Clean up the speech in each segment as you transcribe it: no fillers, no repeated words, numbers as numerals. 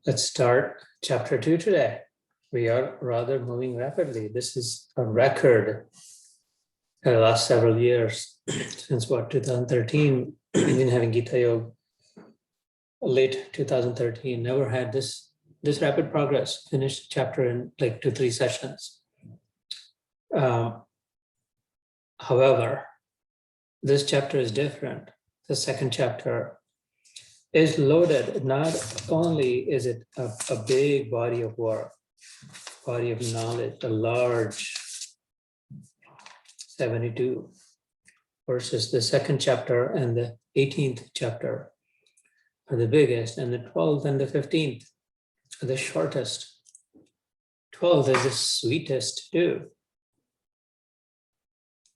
Let's start chapter 2 today. We are rather moving rapidly. This is a record in the last several years, since 2013, we've been having Gita Yoga, late 2013, never had this rapid progress, finished chapter in like 2-3 sessions. However, this chapter is different. The second chapter is loaded. Not only is it a big body of work, body of knowledge, a large 72, versus the second chapter and the 18th chapter are the biggest, and the 12th and the 15th are the shortest. 12th is the sweetest too.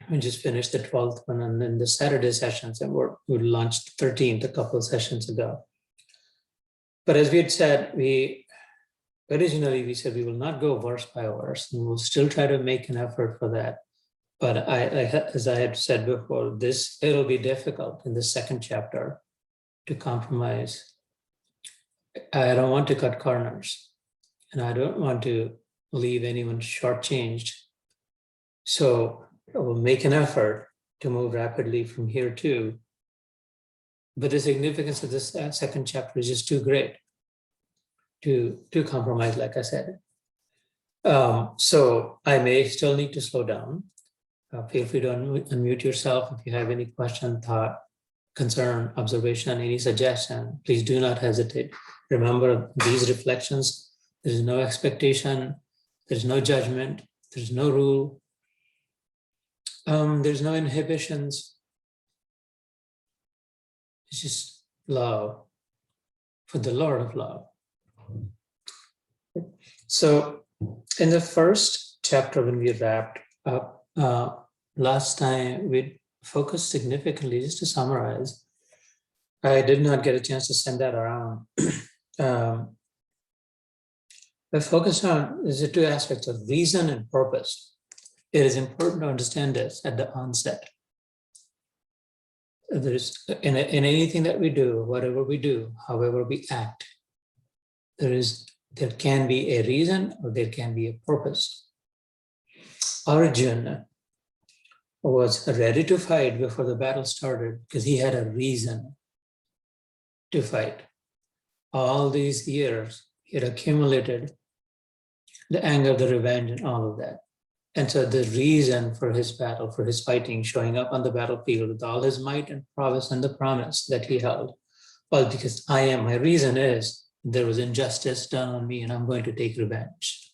We just finished the 12th one, and then the Saturday sessions, and we launched 13th a couple of sessions ago. But as we had said, originally we said we will not go verse by verse, and we'll still try to make an effort for that. But as I had said before, it'll be difficult in the second chapter to compromise. I don't want to cut corners, and I don't want to leave anyone shortchanged. So I will make an effort to move rapidly from here too. But the significance of this second chapter is just too great to compromise, like I said. So I may still need to slow down. Feel free to unmute yourself if you have any question, thought, concern, observation, any suggestion. Please do not hesitate. Remember, these reflections, there is no expectation, there's no judgment, there's no rule. There's no inhibitions. It's just love for the Lord of love. So in the first chapter, when we wrapped up last time, we focused significantly, just to summarize. I did not get a chance to send that around. I focused on the two aspects of reason and purpose. It is important to understand this at the onset. There's in anything that we do, whatever we do, however we act, there can be a reason or there can be a purpose. Arjuna was ready to fight before the battle started because he had a reason to fight. All these years, he had accumulated the anger, the revenge, and all of that. And so the reason for his battle, for his fighting, showing up on the battlefield with all his might and prowess and the promise that he held, well, because my reason is there was injustice done on me and I'm going to take revenge.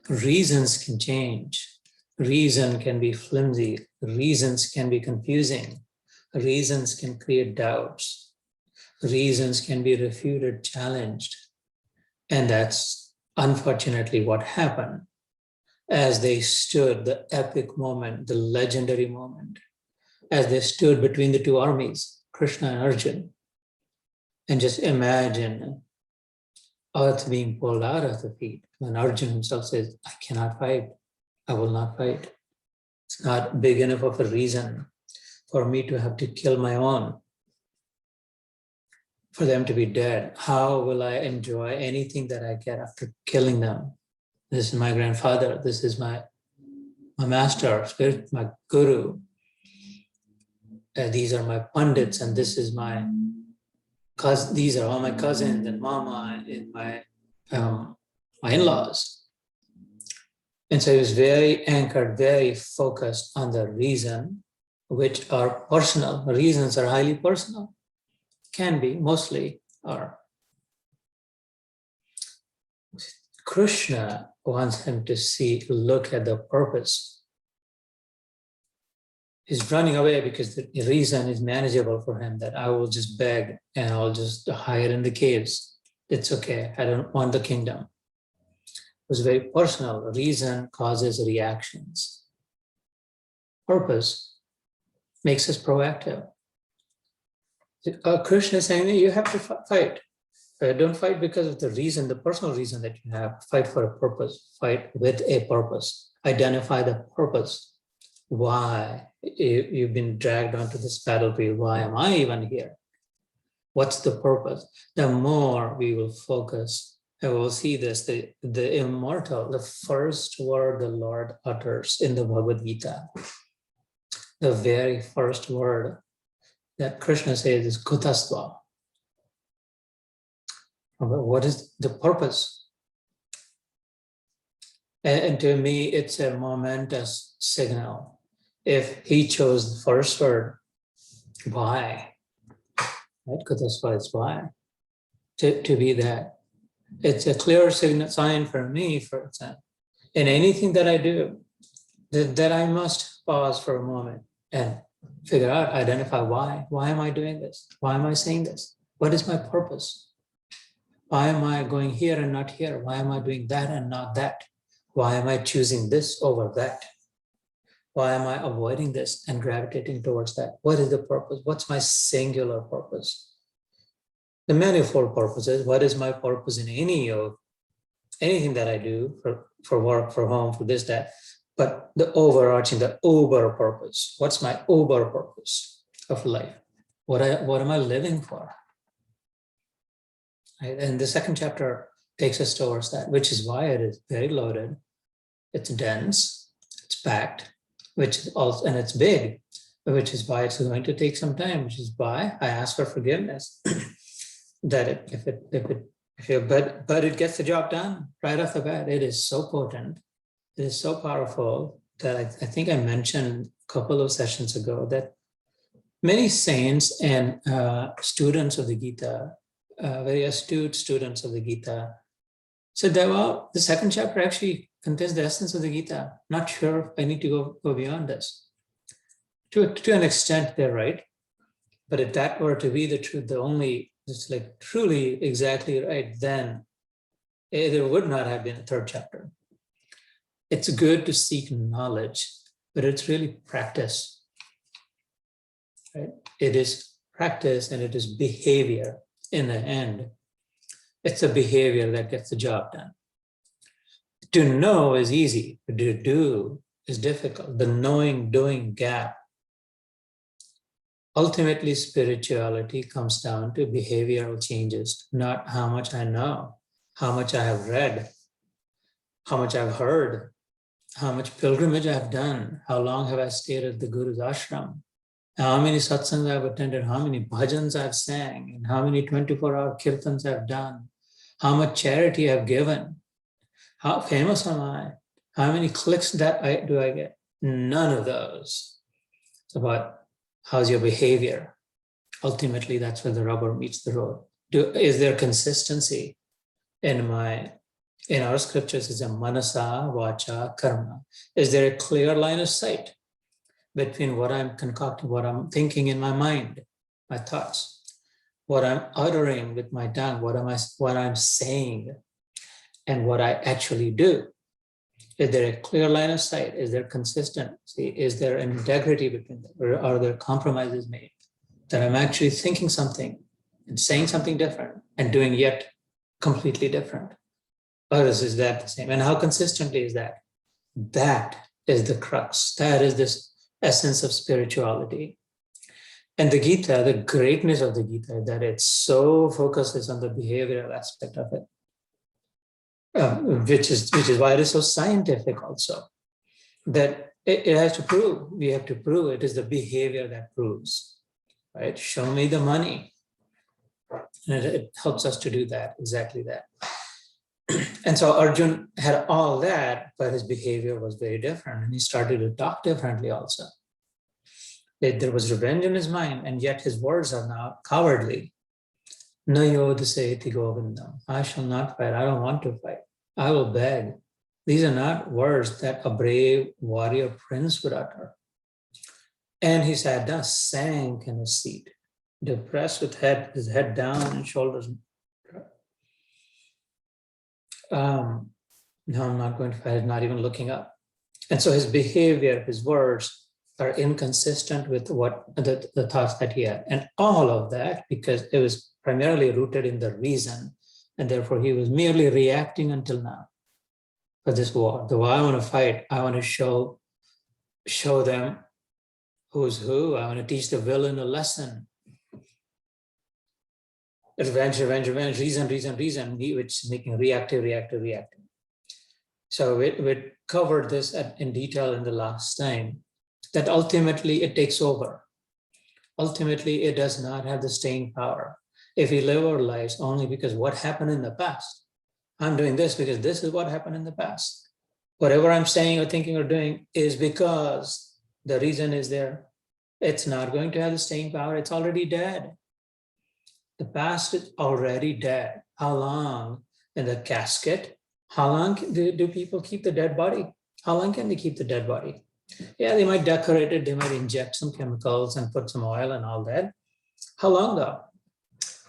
Reasons can change. Reason can be flimsy. Reasons can be confusing. Reasons can create doubts. Reasons can be refuted, challenged. And that's unfortunately what happened as they stood, the epic moment, the legendary moment, as they stood between the two armies, Krishna and Arjuna. And just imagine earth being pulled out of the feet when Arjuna himself says, I cannot fight, I will not fight. It's not big enough of a reason for me to have to kill my own, for them to be dead. How will I enjoy anything that I get after killing them? This is my grandfather. This is my master, spirit, my guru. These are my pundits, and this is my cousin. These are all my cousins and mama and my in-laws. And so he was very anchored, very focused on the reason, which are personal. Reasons are highly personal. Can be, mostly are. Krishna wants him to look at the purpose. He's running away because the reason is manageable for him, that I will just beg and I'll just hide in the caves. It's okay, I don't want the kingdom. It was very personal. Reason causes reactions. Purpose makes us proactive. Krishna is saying, you have to fight. Don't fight because of the reason, the personal reason that you have. Fight for a purpose. Fight with a purpose. Identify the purpose. Why you've been dragged onto this battlefield. Why am I even here? What's the purpose? The more we will focus, and we'll see this, the immortal, the first word the Lord utters in the BhagwadGita, the very first word that Krishna says is Kutasva. What is the purpose? And to me, it's a momentous signal. If he chose the first word, why? Right? Kutasva is why. To be that. It's a clear sign for me, for example, in anything that I do, that I must pause for a moment and figure out, identify why. Why am I doing this? Why am I saying this? What is my purpose? Why am I going here and not here? Why am I doing that and not that? Why am I choosing this over that? Why am I avoiding this and gravitating towards that? What is the purpose? What's my singular purpose? The manifold purposes. What is my purpose in anything that I do for work, for home, for this, that? But the overarching, the uber purpose. What's my uber purpose of life? What am I living for? Right? And the second chapter takes us towards that, which is why it is very loaded. It's dense, it's packed, which is also, and it's big, which is why it's going to take some time, which is why I ask for forgiveness. That but it gets the job done right off the bat. It is so potent, it is so powerful that I think I mentioned a couple of sessions ago that many saints and students of the Gita, very astute students of the Gita, said that, well, the second chapter actually contains the essence of the Gita. Not sure if I need to go beyond this. To an extent, they're right. But if that were to be the truth, it's like truly exactly right, then there would not have been a third chapter. It's good to seek knowledge, but it's really practice, right? It is practice and it is behavior in the end. It's the behavior that gets the job done. To know is easy, but to do is difficult. The knowing-doing gap. Ultimately, spirituality comes down to behavioral changes, not how much I know, how much I have read, how much I've heard, how much pilgrimage I've done, how long have I stayed at the Guru's ashram, how many satsangs I've attended, how many bhajans I've sang, and how many 24-hour kirtans I've done, how much charity I've given, how famous am I, how many clicks do I get? None of those. It's about how's your behavior. Ultimately, that's where the rubber meets the road. Is there consistency in our scriptures? Is a manasa, vacha, karma. Is there a clear line of sight between what I'm concocting, what I'm thinking in my mind, my thoughts, what I'm uttering with my tongue, what I'm saying, and what I actually do? Is there a clear line of sight? Is there consistency? Is there an integrity between them? Or are there compromises made? That I'm actually thinking something and saying something different and doing yet completely different? Or is that the same? And how consistently is that? That is the crux. That is this essence of spirituality. And the Gita, the greatness of the Gita, that it so focuses on the behavioral aspect of it. Which is why it is so scientific also, that it has to prove, we have to prove it is the behavior that proves, right? Show me the money. And it helps us to do that, exactly that. And so Arjun had all that, but his behavior was very different. And he started to talk differently also. There was revenge in his mind, and yet his words are now cowardly. No yodhaseti govindam. I shall not fight. I don't want to fight. I will beg. These are not words that a brave warrior prince would utter. And he sat down, sank in his seat, depressed with his head down and shoulders. No, I'm not going to fight, not even looking up. And so his behavior, his words are inconsistent with what the thoughts that he had. And all of that, because it was primarily rooted in the reason, and therefore he was merely reacting until now for this war. The war I want to fight, I want to show them who's who. I want to teach the villain a lesson. revenge, reason, which is making reactive. So we covered this in detail in the last time, that ultimately it takes over. Ultimately, it does not have the staying power. If we live our lives only because what happened in the past, I'm doing this because this is what happened in the past. Whatever I'm saying or thinking or doing is because the reason is there. It's not going to have the staying power. It's already dead. The past is already dead. How long in the casket? How long do people keep the dead body? How long can they keep the dead body? Yeah, they might decorate it. They might inject some chemicals and put some oil and all that. How long though?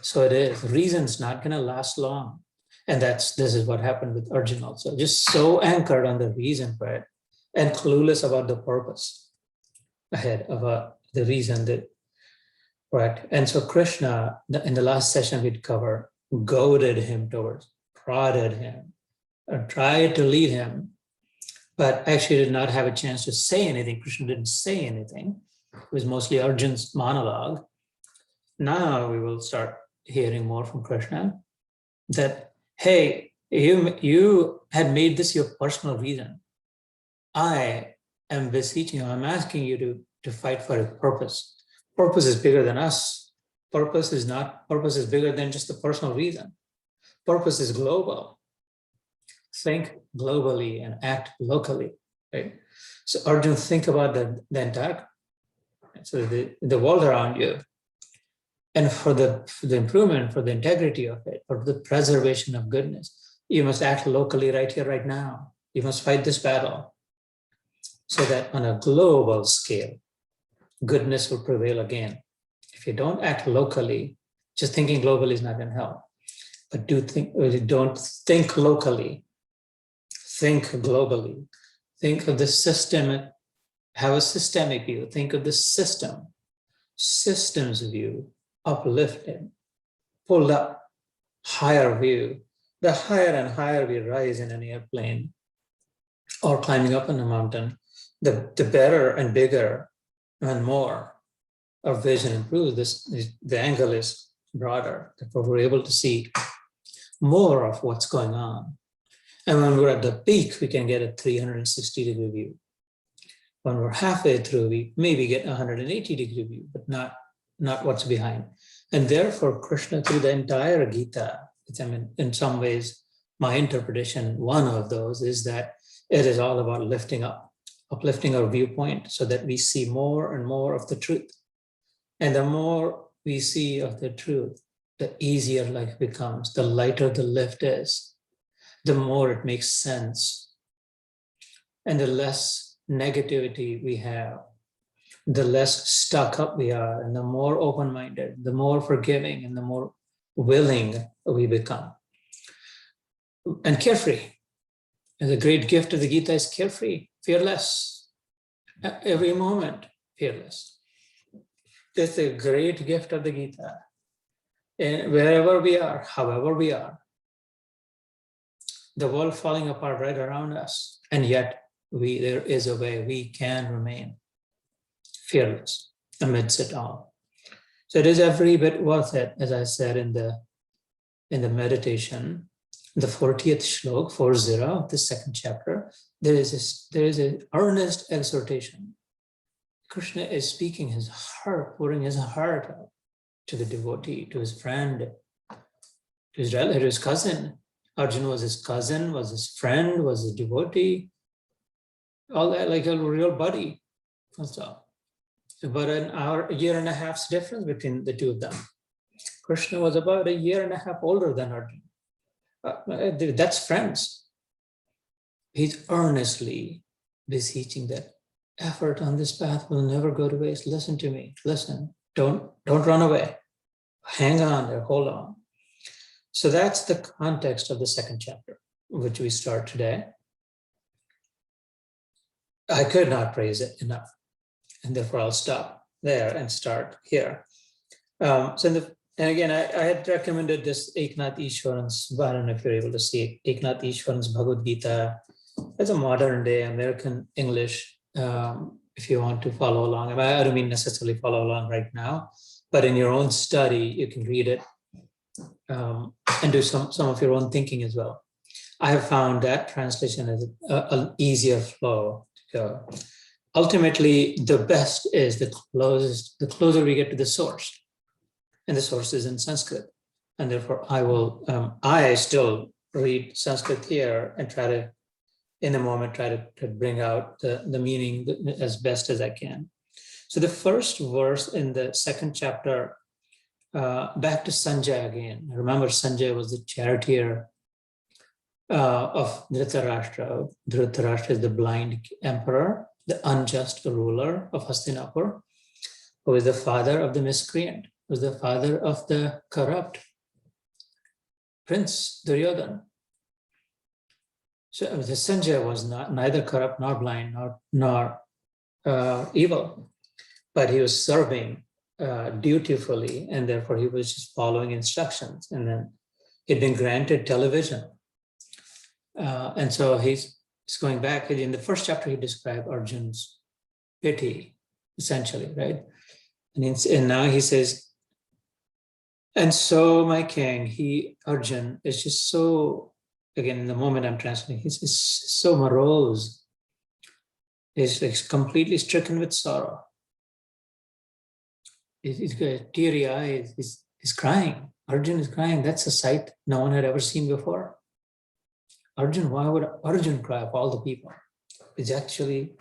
So it is. Reason's not going to last long. And this is what happened with Arjuna also. Just so anchored on the reason for it and clueless about the purpose ahead of the reason that, right? And so Krishna, in the last session we'd cover, goaded him towards, prodded him, or tried to lead him, but actually did not have a chance to say anything. Krishna didn't say anything. It was mostly Arjun's monologue. Now we will start hearing more from Krishna that, hey, you had made this your personal reason. I am beseeching you, I'm asking you to fight for a purpose. Purpose is bigger than us. Purpose is bigger than just the personal reason. Purpose is global. Think globally and act locally, right? So Arjun, think about the entire, so the world around you. And for the improvement, for the integrity of it, for the preservation of goodness, you must act locally right here, right now. You must fight this battle so that on a global scale, goodness will prevail again. If you don't act locally, just thinking globally is not going to help. But don't think locally, think globally. Think of the system, have a systemic view. Think of the systems view, uplifted, pulled up, higher view. The higher and higher we rise in an airplane or climbing up on a mountain, the better and bigger and more our vision improves. The angle is broader, therefore we're able to see more of what's going on. And when we're at the peak, we can get a 360-degree view. When we're halfway through, we maybe get a 180-degree view, but not what's behind. And therefore, Krishna, through the entire Gita, in some ways, my interpretation, one of those is that it is all about uplifting our viewpoint so that we see more and more of the truth. And the more we see of the truth, the easier life becomes, the lighter the lift is, the more it makes sense, and the less negativity we have, the less stuck up we are, and the more open-minded, the more forgiving, and the more willing we become. And carefree. And the great gift of the Gita is carefree, fearless. Every moment, fearless. That's the great gift of the Gita. And wherever we are, however we are, the world falling apart right around us, and yet there is a way we can remain fearless amidst it all. So it is every bit worth it, as I said in the meditation, the 40th shlok, 40 of the second chapter. There is an earnest exhortation. Krishna is speaking his heart, pouring his heart out to the devotee, to his friend, to his relative, to his cousin. Arjuna was his cousin, was his friend, was his devotee, all that, like a real buddy. About a year and a half's difference between the two of them. Krishna was about a year and a half older than Arjuna. That's friends. He's earnestly beseeching that effort on this path will never go to waste. Listen to me. Listen. Don't run away. Hang on there. Hold on. So that's the context of the second chapter, which we start today. I could not praise it enough, and therefore I'll stop there and start here. And again, I had recommended this Eknath Easwaran's, I don't know if you're able to see it, Eknath Easwaran's BhagwadGita. It's a modern day American English, if you want to follow along. I don't mean necessarily follow along right now, but in your own study, you can read it. and do some of your own thinking as well. I have found that translation is an easier flow to go. Ultimately, the best is the closer we get to the source, and the source is in Sanskrit. And therefore, I still read Sanskrit here and try to, in a moment, try to bring out the meaning as best as I can. So the first verse in the second chapter, back to Sanjay again. Remember, Sanjay was the charioteer of Dhritarashtra. Dhritarashtra is the blind emperor, the unjust ruler of Hastinapur, who is the father of the miscreant, who is the father of the corrupt prince Duryodhana. So the Sanjay was neither corrupt nor blind nor evil, but he was serving dutifully, and therefore he was just following instructions. And then he'd been granted television. And so he's going back. In the first chapter, he described Arjun's pity, essentially, right? And now he says, and so my king, Arjun, is just so, again, in the moment I'm translating, he's so morose. He's completely stricken with sorrow. He's got teary eyes. He's crying. Arjun is crying. That's a sight no one had ever seen before. Arjun, why would Arjun cry of all the people? He's actually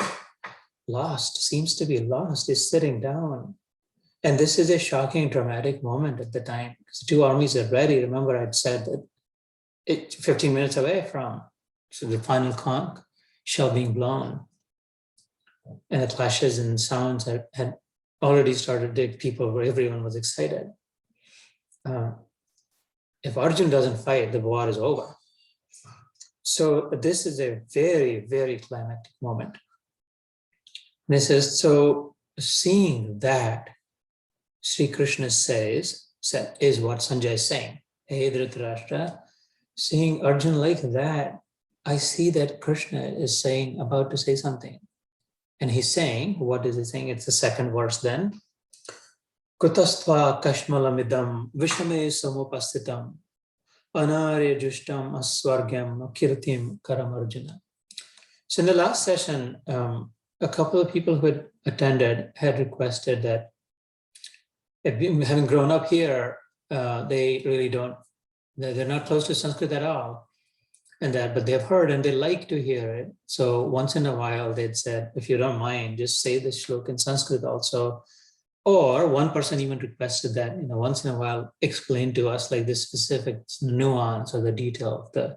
lost, seems to be lost. He's sitting down. And this is a shocking, dramatic moment at the time, because the two armies are ready. Remember, I'd said that it's 15 minutes away from the final conch shell being blown. And the clashes and sounds had already started. Everyone was excited. If Arjun doesn't fight, the war is over. So this is a very, very climactic moment. This is so seeing that, Sri Krishna is what Sanjay is saying. Hey Dhritarashtra, seeing Arjun like that, I see that Krishna is about to say something. And he's saying, what is he saying? It's the second verse then. Kutastva kashmalamidam vishame samupastitam anarya jushtam aswargyam kirtim karam Arjuna. So in the last session, a couple of people who had attended had requested that, having grown up here, they really they're not close to Sanskrit at all, but they've heard and they like to hear it. So once in a while they'd said, if you don't mind, just say the shloka in Sanskrit also. Or one person even requested that, once in a while, explain to us like the specific nuance or the detail of the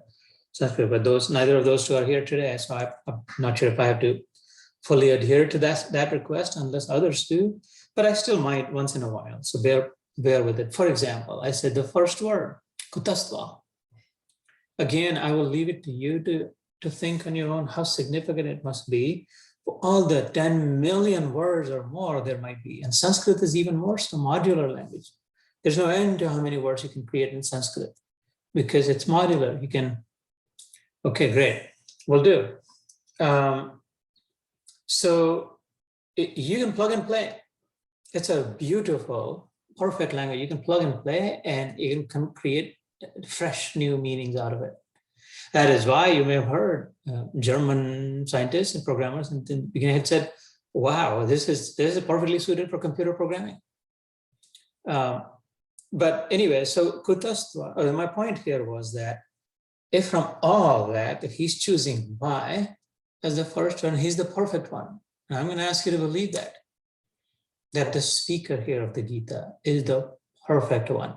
Sanskrit. But neither of those two are here today, so I'm not sure if I have to fully adhere to that request unless others do. But I still might once in a while, so bear with it. For example, I said the first word, kutastva. Again, I will leave it to you to think on your own how significant it must be for all the 10 million words or more there might be. And Sanskrit is even more so, modular language. There's no end to how many words you can create in Sanskrit because it's modular. You can, okay, great, we'll do. So you can plug and play. It's a beautiful, perfect language. You can plug and play and you can create fresh new meanings out of it. That is why you may have heard German scientists and programmers in the beginning had said, wow, this is perfectly suited for computer programming. But anyway, so kutastva, my point here was that if from all that, if he's choosing why as the first one, he's the perfect one. And I'm going to ask you to believe that the speaker here of the Gita is the perfect one.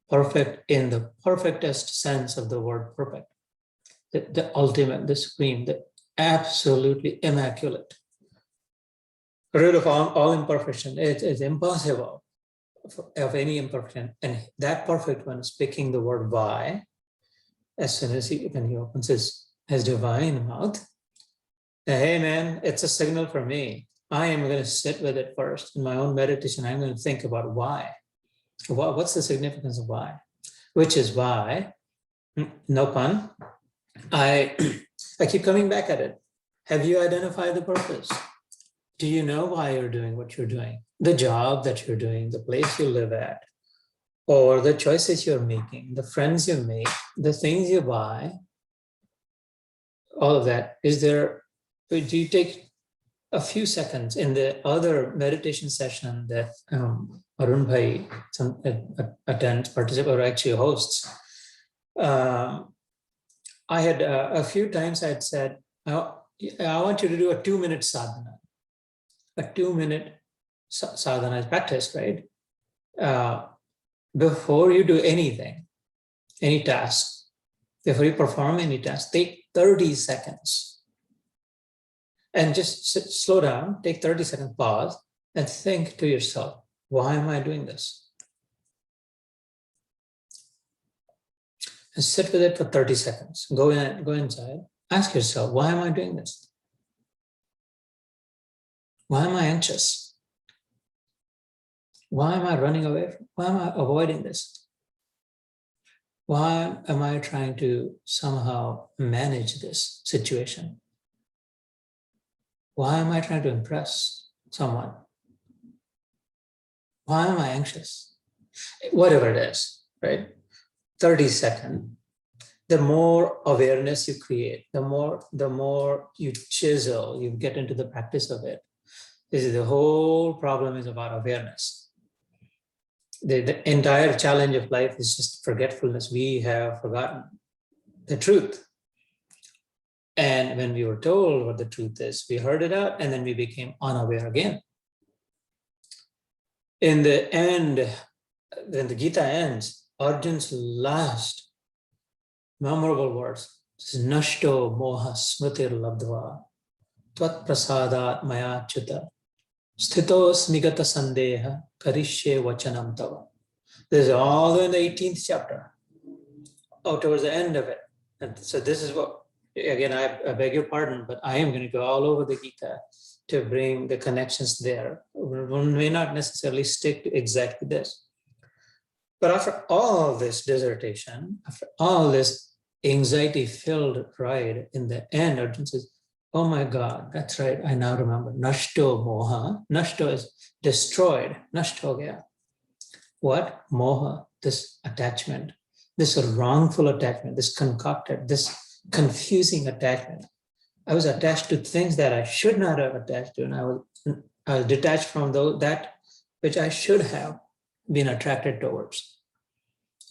Perfect in the perfectest sense of the word perfect. The ultimate, the supreme, the absolutely immaculate. Rid of all imperfection. It's impossible of any imperfection. And that perfect one is picking the word why as soon as when he opens his divine mouth. Hey man, it's a signal for me. I am going to sit with it first in my own meditation. I'm going to think about why. What's the significance of why? Which is why, no pun, I keep coming back at it. Have you identified the purpose? Do you know why you're doing what you're doing? The job that you're doing, the place you live at, or the choices you're making, the friends you make, the things you buy, all of that, do you take a few seconds in the other meditation session that Arun Bhai attends, participates, or actually hosts? I had a few times I'd said, I want you to do a 2-minute sadhana. A 2-minute sadhana is practice, right? Before you do anything, any task, before you perform any task, take 30 seconds and just slow down, take 30 seconds, pause, and think to yourself, why am I doing this? And sit with it for 30 seconds. Go inside, ask yourself, why am I doing this? Why am I anxious? Why am I running away? Why am I avoiding this? Why am I trying to somehow manage this situation? Why am I trying to impress someone? Why am I anxious? Whatever it is, right? 30 seconds. The more awareness you create, the more you chisel, you get into the practice of it. This is the whole problem is about awareness. The entire challenge of life is just forgetfulness. We have forgotten the truth. And when we were told what the truth is, we heard it out and then we became unaware again. In the end, when the Gita ends, Arjun's last memorable words is Nashto moha smritir labdva tvat prasadat maya chuta sthito smigata sandeha karishye vachanam tava. This is all in the 18th chapter, towards the end of it. And so this is what, again, I beg your pardon, but I am going to go all over the Gita to bring the connections there. One may not necessarily stick to exactly this. But after all this dissertation, after all this anxiety-filled ride, in the end, Arjun says, oh my God, that's right, I now remember. Nashto moha. Nashto is destroyed. Nashto gaya. What? Moha, this attachment, this wrongful attachment, this concocted, this confusing attachment. I was attached to things that I should not have attached to, and I was detached from that which I should have been attracted towards.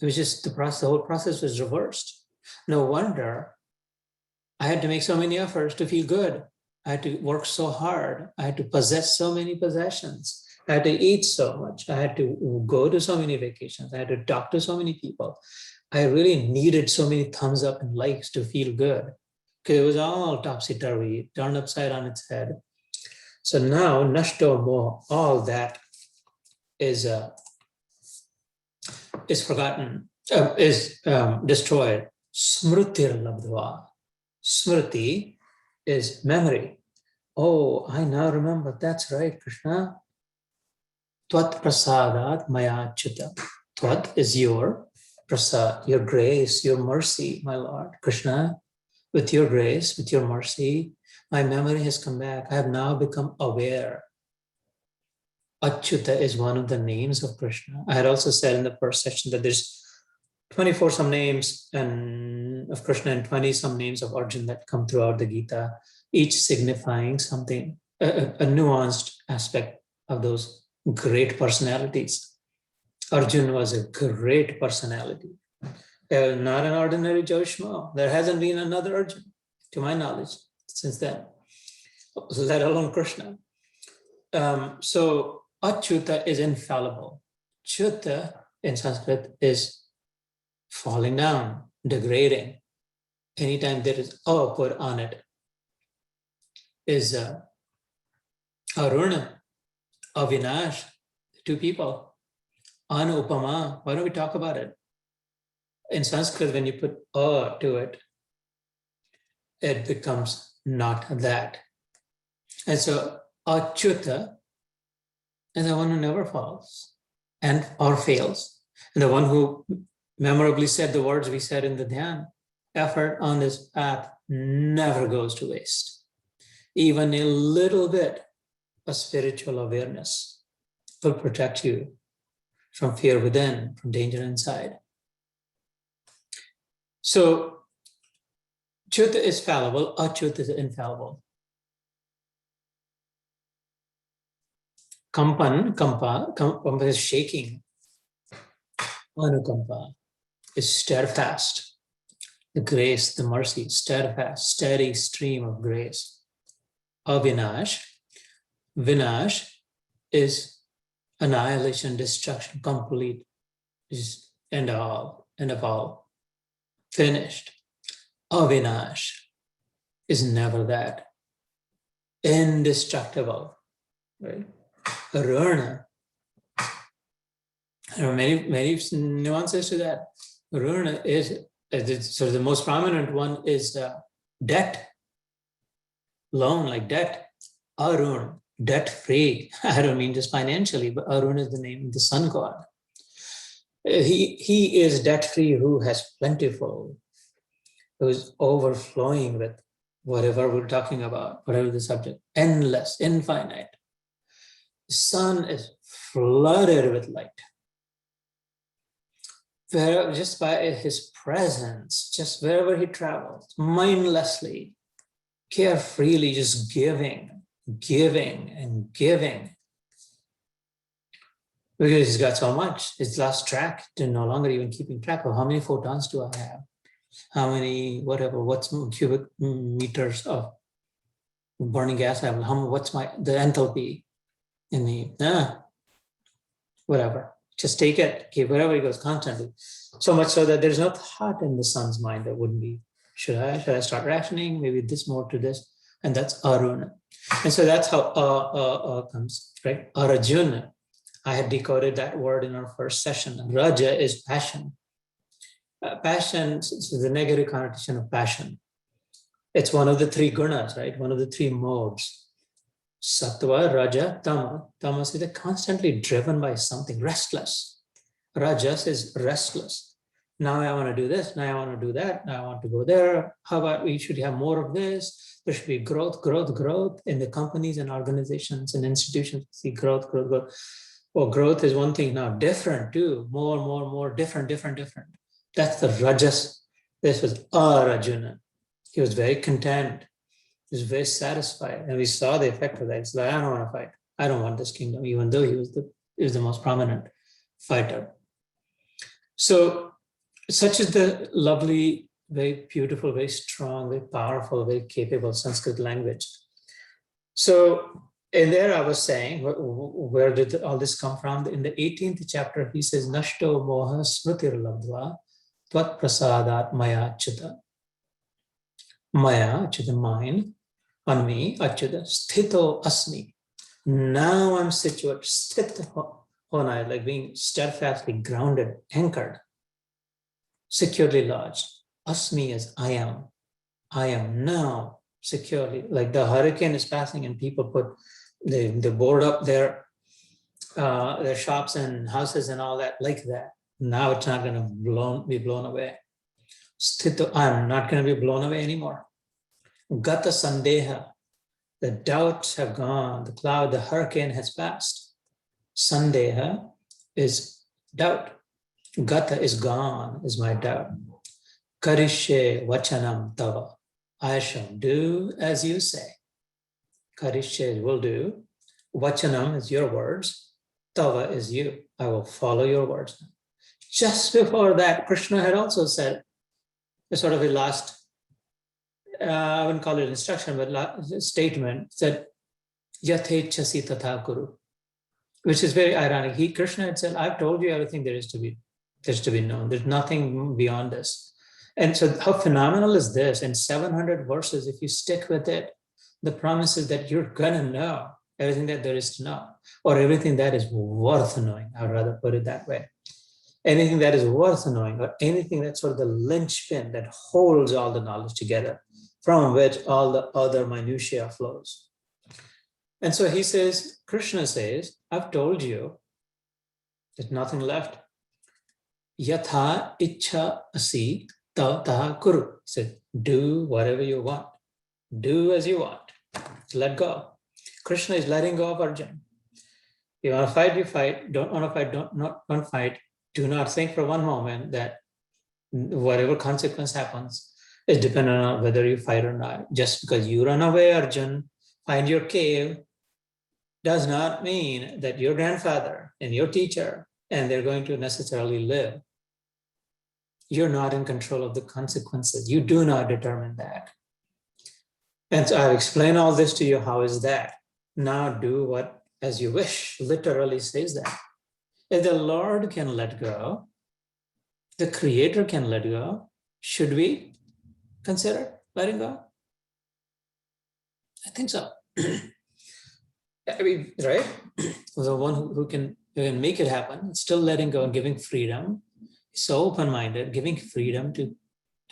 It was just the whole process was reversed. No wonder I had to make so many efforts to feel good. I had to work so hard. I had to possess so many possessions. I had to eat so much. I had to go to so many vacations. I had to talk to so many people. I really needed so many thumbs up and likes to feel good, because it was all topsy-turvy, turned upside on its head. So now, nashto mo, all that is forgotten, is destroyed. Smrutir labdva. Smriti is memory. Oh, I now remember. That's right, Krishna. Tvat prasadat maya chuta. Tvat is your prasad, your grace, your mercy, my Lord. Krishna, with your grace, with your mercy, my memory has come back. I have now become aware. Achyuta is one of the names of Krishna. I had also said in the first section that there's 24 some names of Krishna and 20 some names of Arjuna that come throughout the Gita, each signifying something, a nuanced aspect of those great personalities. Arjuna was a great personality, not an ordinary Joe Schmo. There hasn't been another Arjuna, to my knowledge, since then, let alone Krishna. So Achyuta is infallible. Chuta in Sanskrit is falling down, degrading. Anytime there is a put on it, is Aruna, Avinash, two people. Anupama, why don't we talk about it? In Sanskrit, when you put a to it, it becomes not that. And so Achyuta is the one who never falls and or fails. And the one who memorably said the words we said in the Dhyan, effort on this path never goes to waste. Even a little bit of spiritual awareness will protect you from fear within, from danger inside. So, Chut is fallible, Achut is infallible. Kampa is shaking. Anukampa is steadfast. The grace, the mercy, steadfast, steady stream of grace. Avinash, Vinash is annihilation, destruction, complete, is end of all, finished. Avinash is never that. Indestructible, right? Runa. There are many nuances to that. Runa is, so the most prominent one is debt, loan, like debt. Arun, debt free. I don't mean just financially, but Arun is the name of the sun god. He is debt free, who has plentiful, who is overflowing with whatever we're talking about, whatever the subject, endless, infinite. The sun is flooded with light. Where, just by his presence, just wherever he travels, mindlessly, carefreely, just giving and giving. Because he's got so much, he's lost track, to no longer even keeping track of how many photons do I have, how many, what's cubic meters of burning gas I have, what's the enthalpy in the, whatever. Just take it, keep wherever he goes constantly. So much so that there's no thought in the sun's mind that wouldn't be, should I start rationing? Maybe this more to this. And that's Aruna. And so that's how comes, right? Arjuna. I had decoded that word in our first session. Raja is passion. Passion is the negative connotation of passion. It's one of the three gunas, right? One of the three modes. Sattva, Raja, Tama. Tamas is constantly driven by something, restless. Rajas is restless. Now I want to do this, now I want to do that, now I want to go there. How about we should have more of this? There should be growth in the companies and organizations and institutions. See growth. Well, growth is one thing now, different too, more, different. That's the Rajas. This was Arjuna. He was very content. He was very satisfied. And we saw the effect of that. It's like, I don't want to fight. I don't want this kingdom, even though he was the most prominent fighter. So such is the lovely, very beautiful, very strong, very powerful, very capable Sanskrit language. So in there I was saying, where did all this come from? In the 18th chapter, he says, Nashto moha smritir labdva tvat prasadat maya chita. Maya, chita, mine, on me, achyuta, sthito asmi. Now I'm situated, sthito honai, like being steadfastly grounded, anchored, securely lodged. Asmi is I am. I am now securely. Like the hurricane is passing and people they board up their shops and houses and all that like that. Now it's not going to be blown away. Sthito, I'm not going to be blown away anymore. Gata sandeha, the doubts have gone, the hurricane has passed. Sandeha is doubt. Gata is gone, is my doubt. Karishe vachanam tava, I shall do as you say. Karishe will do. Vachanam is your words. Tava is you. I will follow your words. Just before that, Krishna had also said, a sort of a last, I wouldn't call it instruction, but statement, said, Yathechasi tatha kuru, which is very ironic. Krishna had said, I've told you everything there is to be known. There's nothing beyond this. And so how phenomenal is this? In 700 verses, if you stick with it, the promise is that you're going to know everything that there is to know, or everything that is worth knowing. I'd rather put it that way. Anything that is worth knowing, or anything that's sort of the linchpin that holds all the knowledge together, from which all the other minutiae flows. And so he says, Krishna says, I've told you there's nothing left. Yatha ichha asi taha kuru. He said, do whatever you want. Do as you want. Let go. Krishna is letting go of Arjuna. You want to fight, you fight. Don't want to fight, don't fight. Do not think for one moment that whatever consequence happens is dependent on whether you fight or not. Just because you run away, Arjun, find your cave, does not mean that your grandfather and your teacher and they're going to necessarily live. You're not in control of the consequences. You do not determine that. And so I've explained all this to you. How is that? Now do what as you wish, literally says that. If the Lord can let go, the Creator can let go, should we consider letting go? I think so. I mean, right? The one who can make it happen, still letting go and giving freedom, so open-minded, giving freedom to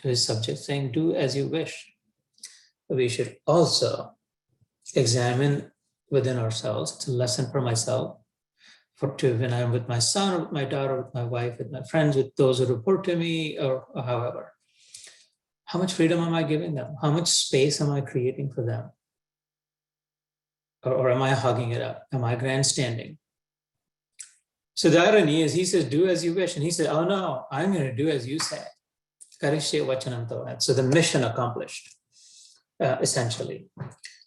his subject, saying, do as you wish. We should also examine within ourselves. It's a lesson for myself, when I'm with my son, or with my daughter, with my wife, with my friends, with those who report to me, or however. How much freedom am I giving them? How much space am I creating for them? Or am I hogging it up? Am I grandstanding? So the irony is, he says, do as you wish. And he said, oh no, I'm going to do as you say. So the mission accomplished, essentially.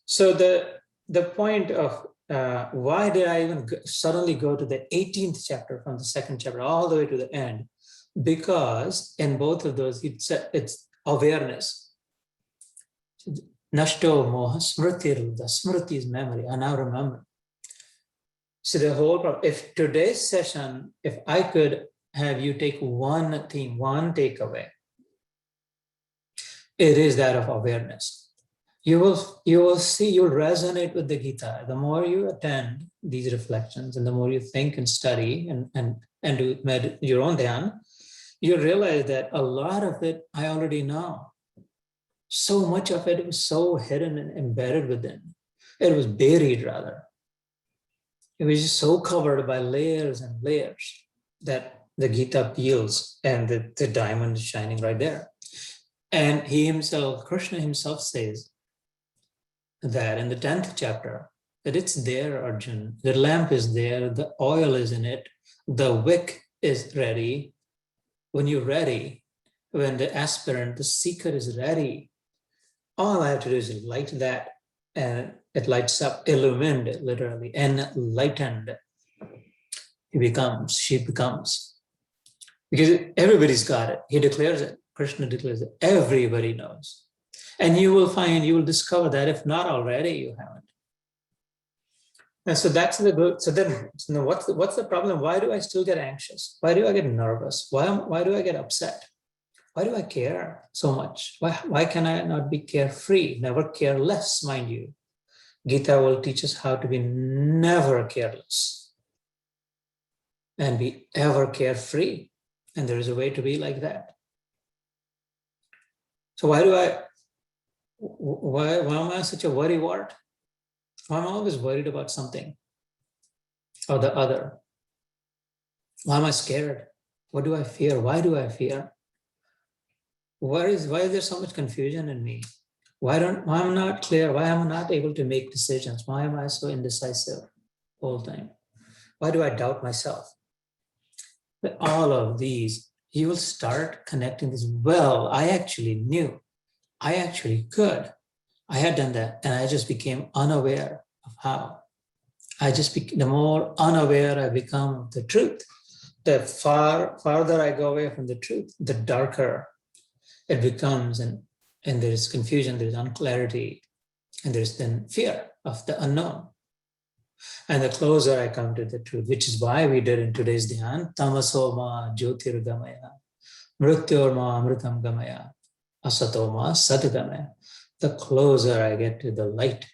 So the point of why did I even suddenly go to the 18th chapter from the second chapter all the way to the end? Because in both of those, it's awareness. Nashto moha smriti, the smriti is memory. I now remember. So the whole problem, if today's session, if I could have you take one theme, one takeaway, it is that of awareness. You will see, you'll resonate with the Gita. The more you attend these reflections and the more you think and study and do your own dhyan, you realize that a lot of it I already know. So much of it was so hidden and embedded within. It was buried, rather. It was just so covered by layers and layers that the Gita peels and the diamond is shining right there. And he himself, Krishna himself says that in the 10th chapter, that it's there, Arjun. The lamp is there, the oil is in it, the wick is ready. When you're ready, when the aspirant, the seeker is ready, all I have to do is light that, and it lights up, illumined literally, enlightened. She becomes. Because everybody's got it. He declares it. Krishna declares it. Everybody knows. And you will discover that if not already, you haven't. And so that's the good. So then what's the problem? Why do I still get anxious? Why do I get nervous? Why do I get upset? Why do I care so much? Why can I not be carefree? Never careless, mind you. Gita will teach us how to be never careless and be ever carefree. And there is a way to be like that. So why am I such a worrywart? Why am I always worried about something or the other? Why am I scared? What do I fear? Why do I fear? Why is there so much confusion in me? Why am I not clear? Why am I not able to make decisions? Why am I so indecisive all the time? Why do I doubt myself? But all of these, you will start connecting this. Well, I actually knew. I actually could. I had done that, and I just became unaware of how. The more unaware I become of the truth, the farther I go away from the truth, the darker it becomes, and there is confusion, there is unclarity, and there's then fear of the unknown. And the closer I come to the truth, which is why we did in today's dhyan, tamaso ma jyotirgamaya, mrityor ma amritam gamaya, asato ma satgamaya. The closer I get to the light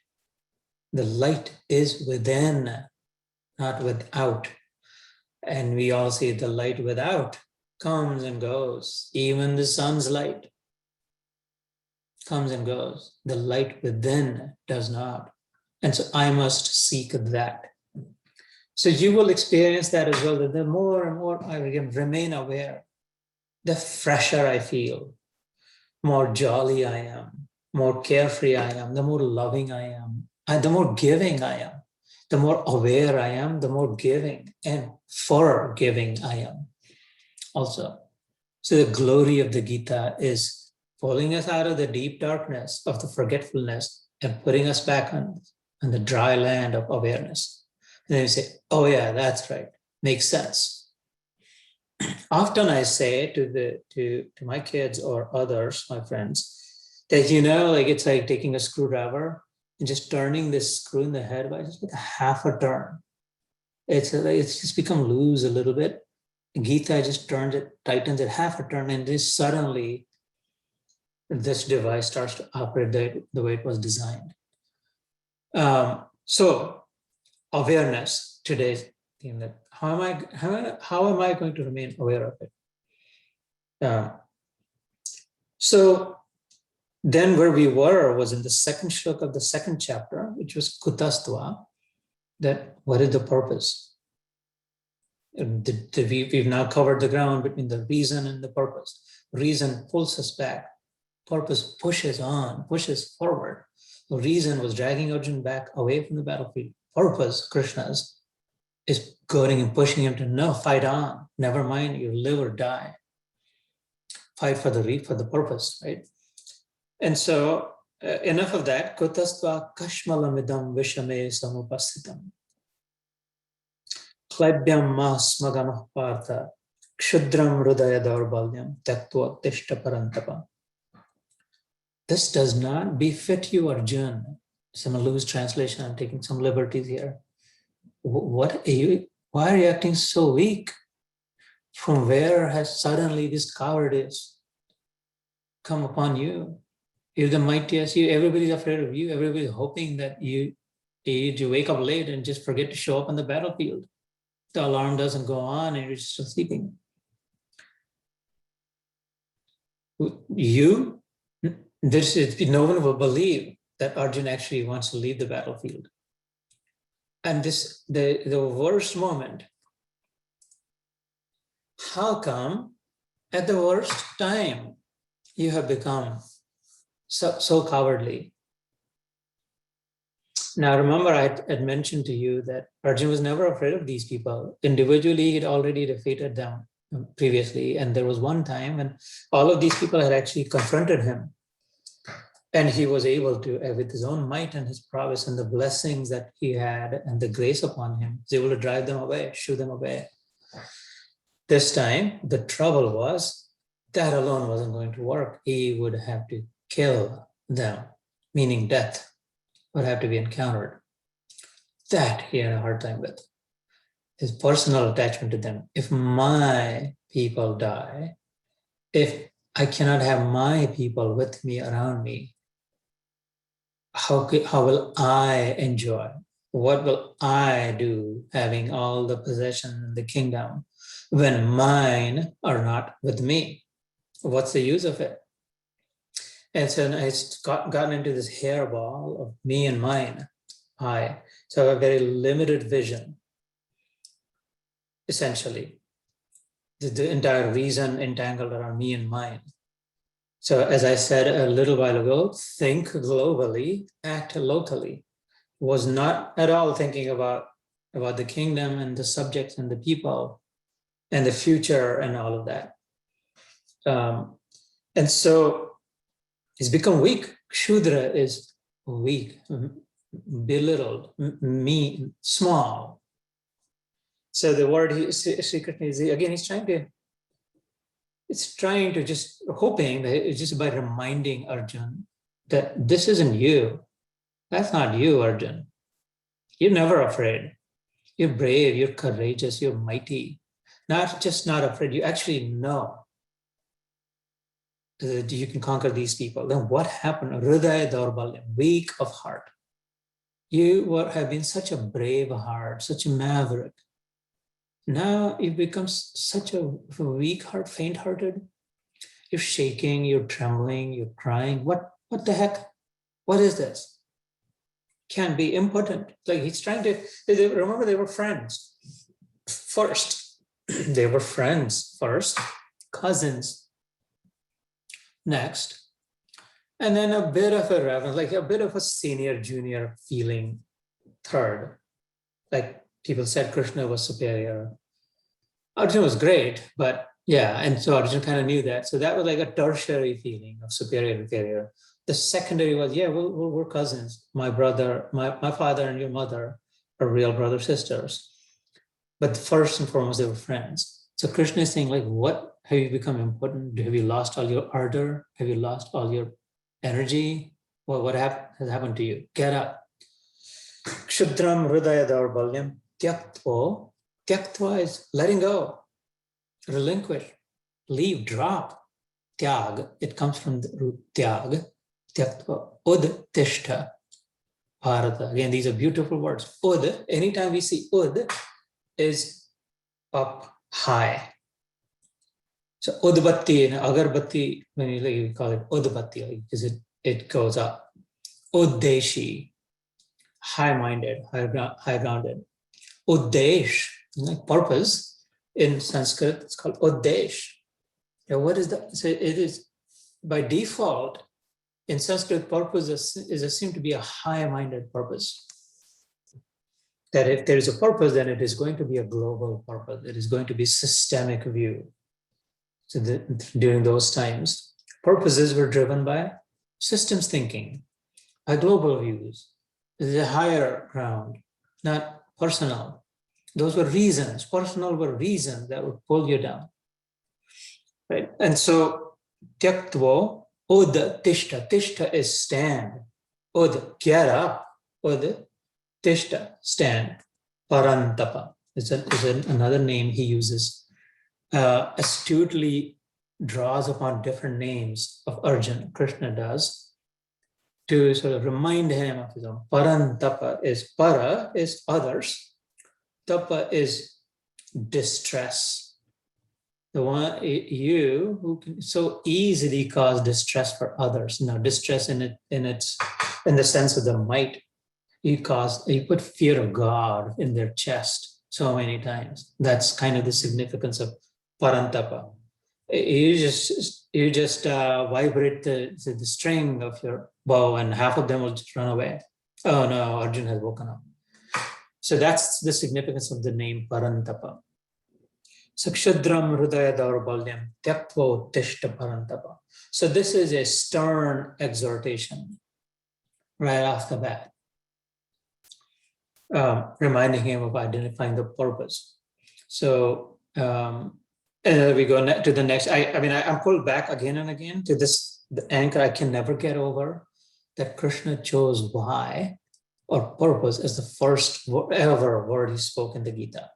is within, not without. And we all see the light without comes and goes. Even the sun's light comes and goes. The light within does not. And so I must seek that. So you will experience that as well, that the more and more I remain aware, the fresher I feel, more jolly I am, more carefree I am, the more loving I am, and the more giving I am, the more aware I am, the more giving and forgiving I am also. So the glory of the Gita is pulling us out of the deep darkness of the forgetfulness and putting us back on the dry land of awareness. And then you say, oh yeah, that's right. Makes sense. Often I say to my kids or others, my friends, that like it's like taking a screwdriver and just turning this screw in the head by just like a half a turn. It's just become loose a little bit. Gita just turns it, tightens it half a turn, and this suddenly this device starts to operate the way it was designed. So awareness today's theme, that how am I going to remain aware of it? So then where we were was in the second shloka of the second chapter, which was Kutastva, that what is the purpose? We've now covered the ground between the reason and the purpose. Reason pulls us back. Purpose pushes on, pushes forward. The reason was dragging Arjuna back away from the battlefield. Purpose, Krishna's, is goading and pushing him to no, fight on. Never mind, you live or die. Fight for the purpose, right? And so enough of that. Kutastva kashmalamidam vishame samupasitam. Klaibyam masmagamah partha kshudram hridaya daurbalyam taktva tishta parantapa. This does not befit you, Arjuna. Some loose translation, I'm taking some liberties here. What are you? Why are you acting so weak? From where has suddenly this cowardice come upon you? You're the mightiest. Everybody's afraid of you. Everybody's hoping that you wake up late and just forget to show up on the battlefield. The alarm doesn't go on and you're still sleeping. No one will believe that Arjuna actually wants to leave the battlefield. And the worst moment, how come at the worst time you have become so cowardly? Now, remember, I had mentioned to you that Arjuna was never afraid of these people. Individually, he'd already defeated them previously. And there was one time when all of these people had actually confronted him. And he was able to, with his own might and his prowess and the blessings that he had and the grace upon him, was able to drive them away, shoo them away. This time, the trouble was that alone wasn't going to work. He would have to kill them, meaning death would have to be encountered. That he had a hard time with. His personal attachment to them. If my people die, if I cannot have my people with me, around me, how will I enjoy? What will I do having all the possession in the kingdom when mine are not with me? What's the use of it? And so it's gotten into this hairball of me and mine. So I have a very limited vision, essentially. The entire reason entangled around me and mine. So as I said a little while ago, think globally, act locally. Was not at all thinking about the kingdom and the subjects and the people and the future and all of that. And so he's become weak. Kshudra is weak, belittled, mean, small. So the word Sri Krishna is, again, it's trying to just hoping that it's just by reminding Arjun that this isn't you. That's not you, Arjun. You're never afraid. You're brave, you're courageous, you're mighty. Not just not afraid, you actually know that you can conquer these people. Then what happened? Hridaya Daurbalyam, weak of heart. You have been such a brave heart, such a maverick. Now you've become such a weak heart, faint-hearted. You're shaking, you're trembling, you're crying. What the heck? What is this? Can be impotent. Like he's trying to, remember they were friends first. They were friends first, cousins next. And then a bit of a reverence, like a bit of a senior, junior feeling third. like people said Krishna was superior. Arjuna was great, but yeah, and so Arjuna kind of knew that. So that was like a tertiary feeling of superior and inferior. The secondary was, yeah, we're cousins. My brother, my father and your mother are real brother sisters. But first and foremost, they were friends. So Krishna is saying, like, what have you become important? Have you lost all your ardor? Have you lost all your energy? What has happened to you? Get up. Kshudram hridaya daurbalyam tyaktva. Tyaktva is letting go, relinquish, leave, drop. Tyag, it comes from the root tyag. Tyaktva. Ud tishta. Bharata. Again, these are beautiful words. Ud, anytime we see ud, is up high. So udbatti and agarbatti, when you call it udbatti, because it goes up. Uddeshi, high-minded, high-grounded. Uddesh, like purpose, in Sanskrit, it's called uddesh. Now, what is that? So it is, by default, in Sanskrit, purpose is assumed to be a high-minded purpose. That if there is a purpose, then it is going to be a global purpose. It is going to be systemic view. So during those times, purposes were driven by systems thinking, by global views. This is a higher ground, not personal. Those were reasons. Personal were reasons that would pull you down. Right? And so, tyaktvo, ud tishta. Tishta is stand. Ud, get up. Ud, tishta, stand. Parantapa is another name he uses. Astutely draws upon different names of Arjuna, Krishna does, to sort of remind him of his own. Parantapa is para, is others. Tapa is distress. The one you who can so easily cause distress for others. Now, distress in the sense of the might. You put fear of God in their chest so many times. That's kind of the significance of Parantapa. You just vibrate the string of your bow, and half of them will just run away. Oh no, Arjuna has woken up. So that's the significance of the name Parantapa. Sakshudram hridaya daurbalyam tyaktva uttishta parantapa. So this is a stern exhortation right off the bat, reminding him of identifying the purpose. So and we go to the next. I'm pulled back again and again to this, the anchor I can never get over, that Krishna chose why or purpose as the first ever word he spoke in the Gita.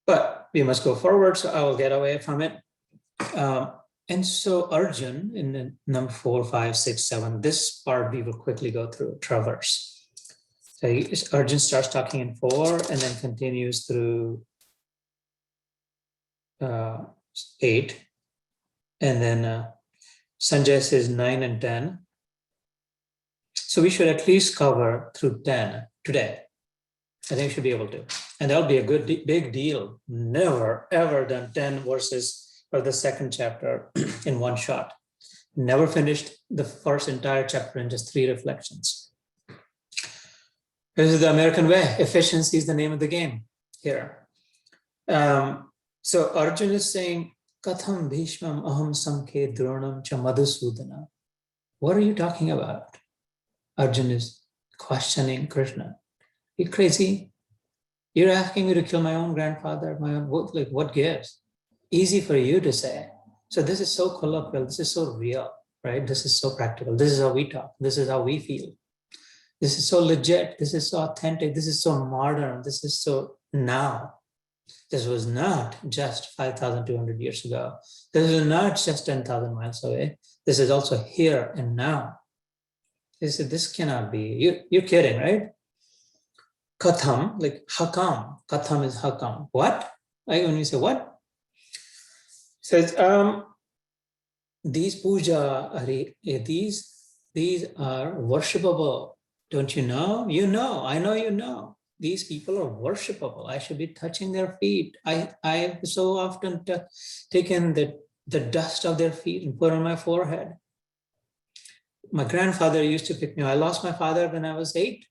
But we must go forward, so I will get away from it. And so Arjun, in the number 4, 5, 6, 7, this part we will quickly go through, traverse. So Arjun starts talking in 4 and then continues through 8, and then Sanjay says 9 and 10. So we should at least cover through 10 today. I think we should be able to. And that'll be a good, big deal. Never, ever done 10 verses for the second chapter in one shot. Never finished the first entire chapter in just 3 reflections. This is the American way. Efficiency is the name of the game here. So Arjuna is saying, Katham Bhishmam Aham Sankhya Dronam Cha Madhusudana. What are you talking about? Arjuna is questioning Krishna. You crazy? You're asking me to kill my own grandfather, what gives? Easy for you to say. So this is so colloquial, this is so real, right? This is so practical. This is how we talk. This is how we feel. This is so legit. This is so authentic. This is so modern. This is so now. This was not just 5,200 years ago. This is not just 10,000 miles away. This is also here and now. This cannot be. You're kidding, right? Katham, like hakam. Katham is hakam. What? Like when you say what? Says these puja are these are worshipable. Don't you know? You know. I know you know. These people are worshipable. I should be touching their feet. I have so often taken the dust of their feet and put on my forehead. My grandfather used to pick me up. I lost my father when I was 8.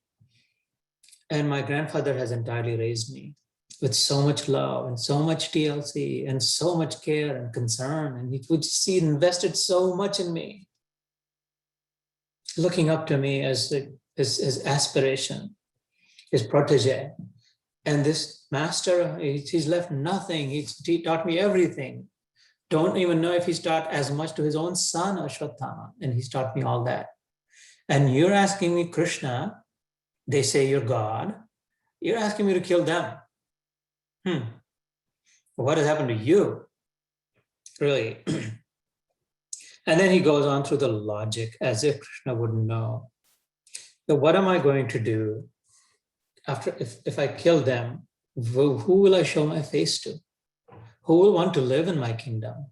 And my grandfather has entirely raised me with so much love and so much TLC and so much care and concern. And he invested so much in me, looking up to me as his aspiration, his protege. And this master, he's left nothing. He taught me everything. Don't even know if he's taught as much to his own son, Ashwatthama, and he's taught me all that. And you're asking me, Krishna, they say you're God, you're asking me to kill them. What has happened to you? Really? And then he goes on through the logic as if Krishna wouldn't know. So what am I going to do after if I kill them? Who will I show my face to? Who will want to live in my kingdom?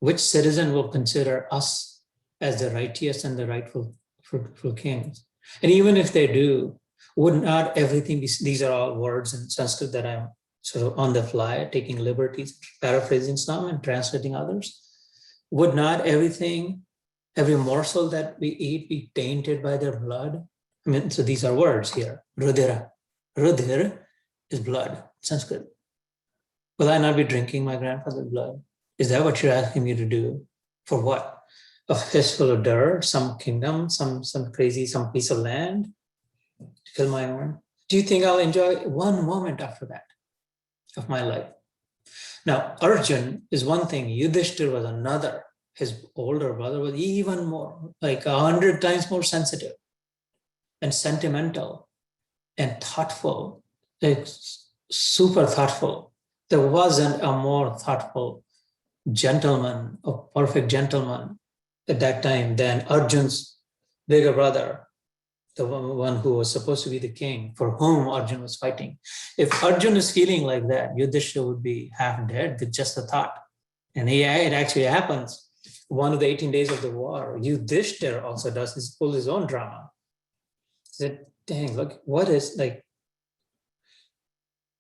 Which citizen will consider us as the righteous and the rightful kings? And even if they do, would not everything be, these are all words in Sanskrit that I'm sort of on the fly, taking liberties, paraphrasing some and translating others. Would not everything, every morsel that we eat be tainted by their blood? I mean, so these are words here. Rudira. Rudir is blood, Sanskrit. Will I not be drinking my grandfather's blood? Is that what you're asking me to do? For what? A fistful of dirt, some kingdom, some piece of land to kill my own? Do you think I'll enjoy one moment after that of my life? Now, Arjun is one thing, Yudhishthir was another. His older brother was even more, like 100 times more sensitive and sentimental and thoughtful, like super thoughtful. There wasn't a more thoughtful gentleman, a perfect gentleman at that time than Arjun's bigger brother, the one who was supposed to be the king, for whom Arjun was fighting. If Arjun is feeling like that, Yudhishthira would be half dead with just the thought. And it actually happens. One of the 18 days of the war, Yudhishthira also pulls his own drama. He said, dang, look, what is like,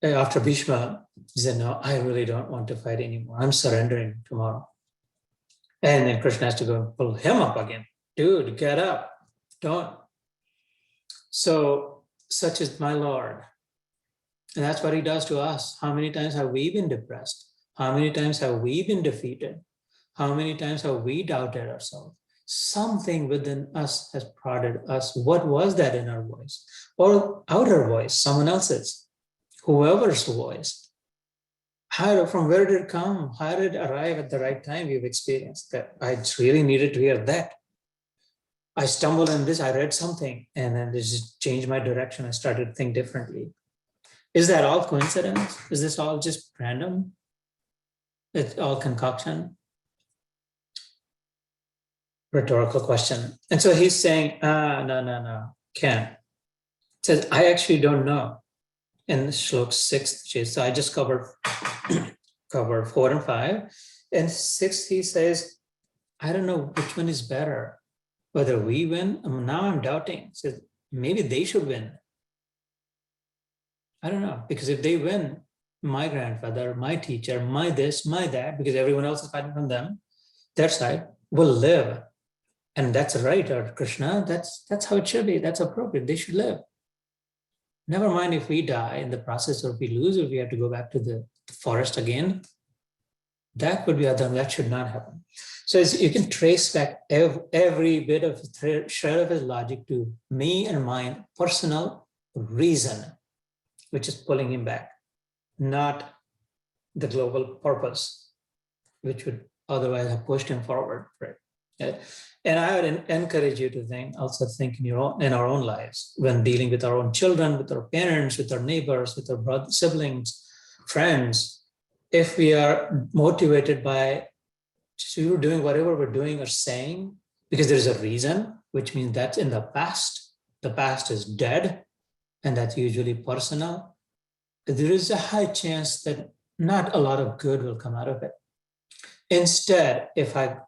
after Bhishma, he said, no, I really don't want to fight anymore. I'm surrendering tomorrow. And then Krishna has to go and pull him up again. Dude, get up. Don't. So, such is my Lord. And that's what he does to us. How many times have we been depressed? How many times have we been defeated? How many times have we doubted ourselves? Something within us has prodded us. What was that inner voice? Or outer voice, someone else's, whoever's voice. From where did it come? How did it arrive at the right time? We've experienced that. I really needed to hear that. I stumbled in this, I read something, and then this just changed my direction. I started to think differently. Is that all coincidence? Is this all just random? It's all concoction? Rhetorical question. And so he's saying, no, can't. He says, I actually don't know. In Shlok 6, so I just covered 4 and 5. And 6, he says, I don't know which one is better. Whether we win, now I'm doubting. He says, maybe they should win. I don't know, because if they win, my grandfather, my teacher, my this, my that, because everyone else is fighting from them, their side will live. And that's right, or Krishna, that's how it should be. That's appropriate. They should live. Never mind if we die in the process, or if we lose, or if we have to go back to the forest again. That would be Adam. That should not happen. So you can trace back every bit of shred of his logic to me and mine personal reason, which is pulling him back, not the global purpose, which would otherwise have pushed him forward. Right? And I would encourage you to also think in our own lives when dealing with our own children, with our parents, with our neighbors, with our brothers, siblings, friends. If we are motivated by doing whatever we're doing or saying because there's a reason, which means that's in the past is dead, and that's usually personal, there is a high chance that not a lot of good will come out of it. Instead, if I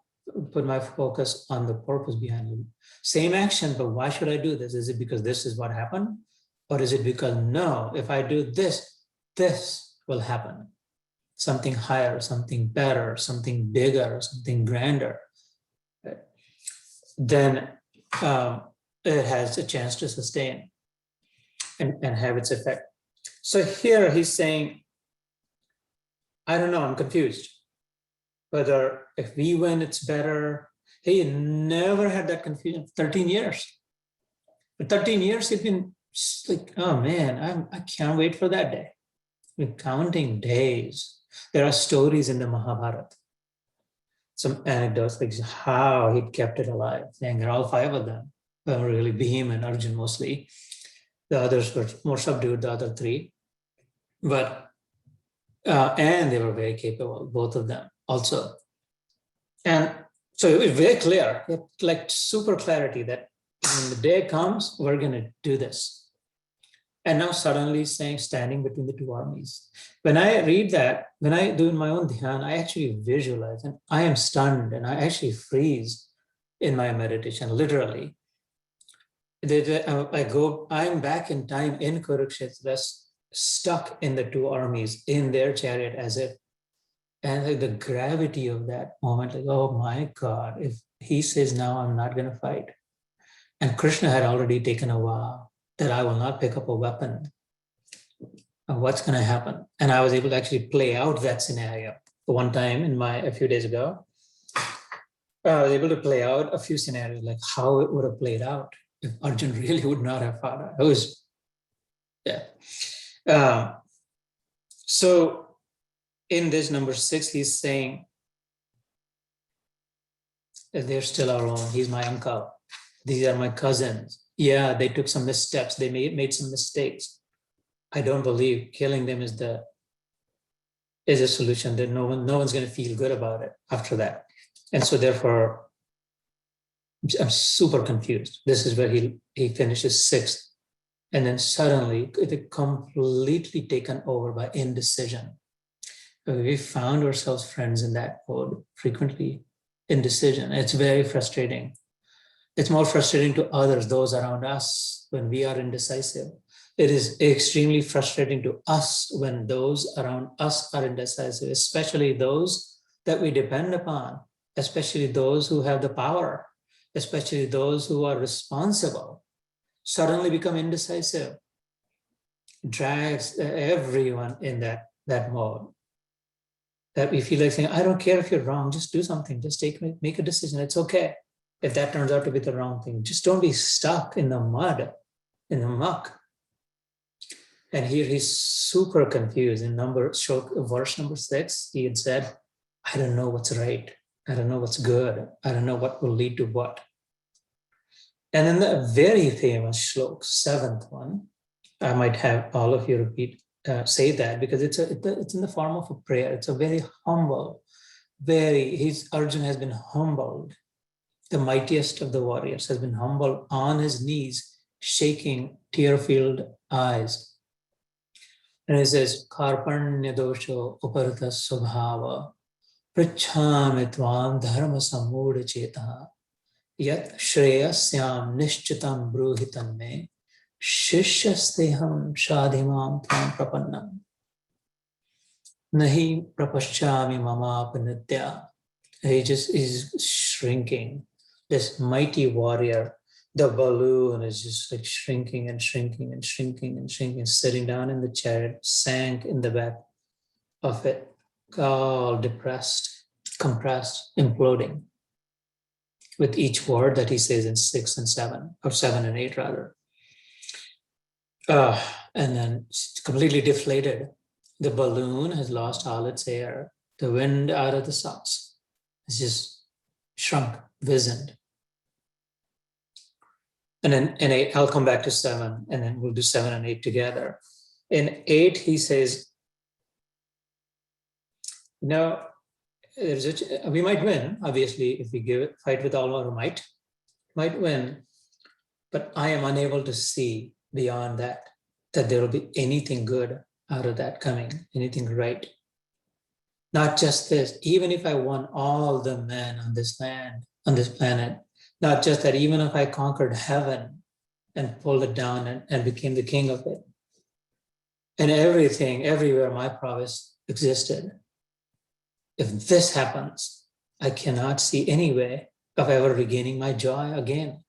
put my focus on the purpose behind it, same action, but why should I do this? Is it because this is what happened? Or is it because, no, if I do this, this will happen. Something higher, something better, something bigger, something grander. Right? Then it has a chance to sustain. and have its effect. So here he's saying, I don't know, I'm confused. Whether if we win, it's better. He never had that confusion. 13 years. For 13 years, he'd been like, oh man, I can't wait for that day. We're counting days. There are stories in the Mahabharata. Some anecdotes like how he kept it alive. And there are all 5 of them. Well, really, Bhim and Arjun mostly. The others were more subdued, the other 3. But, and they were very capable, both of them also. And so it was very clear, like super clarity that when the day comes, we're going to do this. And now suddenly saying, standing between the 2 armies. When I read that, when I do in my own dhyan, I actually visualize and I am stunned and I actually freeze in my meditation, literally. I'm back in time in Kurukshetra, stuck in the 2 armies, in their chariot as if, and like the gravity of that moment, like, oh my God, if he says now I'm not going to fight. And Krishna had already taken a vow that I will not pick up a weapon. What's going to happen? And I was able to actually play out that scenario. One time a few days ago, I was able to play out a few scenarios, like how it would have played out if Arjun really would not have fought. It was, yeah. So in this number 6, he's saying that they're still our own. He's my uncle. These are my cousins. Yeah, they took some missteps. They made some mistakes. I don't believe killing them is a solution. That no one's going to feel good about it after that. And so therefore, I'm super confused. This is where he finishes 6th. And then suddenly it completely taken over by indecision. We found ourselves, friends, in that mode, frequently indecision. It's very frustrating. It's more frustrating to others, those around us, when we are indecisive. It is extremely frustrating to us when those around us are indecisive, especially those that we depend upon, especially those who have the power, especially those who are responsible, suddenly become indecisive. Drags everyone in that mode. That we feel like saying, I don't care if you're wrong, just do something, just make a decision, it's okay. If that turns out to be the wrong thing, just don't be stuck in the mud, in the muck. And here he's super confused. In verse number 6, he had said, I don't know what's right. I don't know what's good. I don't know what will lead to what. And then the very famous shlok, 7th one, I might have all of you say that because it's in the form of a prayer. It's a very humble, Arjun has been humbled. The mightiest of the warriors has been humbled on his knees, shaking tear-filled eyes. And he says, Karpanya dosho uparita subhava prichhami tvam dharma sammuda chetaha yat shreyasyam nishchitam bruhitam me shishyasteham shadhimam tvam prapannam nahi prapaschami mamapanitya. He just is shrinking. This mighty warrior, the balloon is just like shrinking and shrinking and shrinking and shrinking, sitting down in the chariot, sank in the back of it, all depressed, compressed, imploding with each word that he says in 6 and 7, or 7 and 8 rather. And then completely deflated. The balloon has lost all its air. The wind out of the socks. It's just shrunk, wizened. And then in 8, I'll come back to 7, and then we'll do 7 and 8 together. In 8, he says, we might win, obviously, if we fight with all our might win, but I am unable to see beyond that there will be anything good out of that coming, anything right. Not just this, even if I won all the men on this land, on this planet, not just that, even if I conquered heaven and pulled it down and became the king of it, and everything, everywhere my prowess existed, if this happens, I cannot see any way of ever regaining my joy again.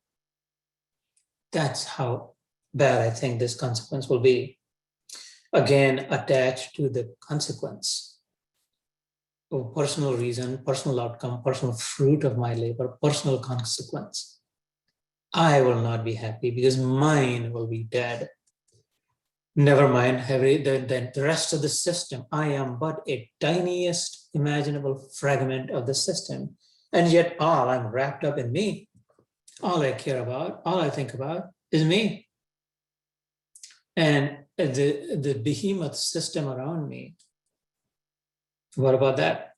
That's how bad I think this consequence will be. Again, attached to the consequence of personal reason, personal outcome, personal fruit of my labor, personal consequence. I will not be happy because mine will be dead. Never mind the rest of the system. I am but a tiniest imaginable fragment of the system. And yet all I'm wrapped up in me. All I care about, all I think about is me. And the behemoth system around me. What about that?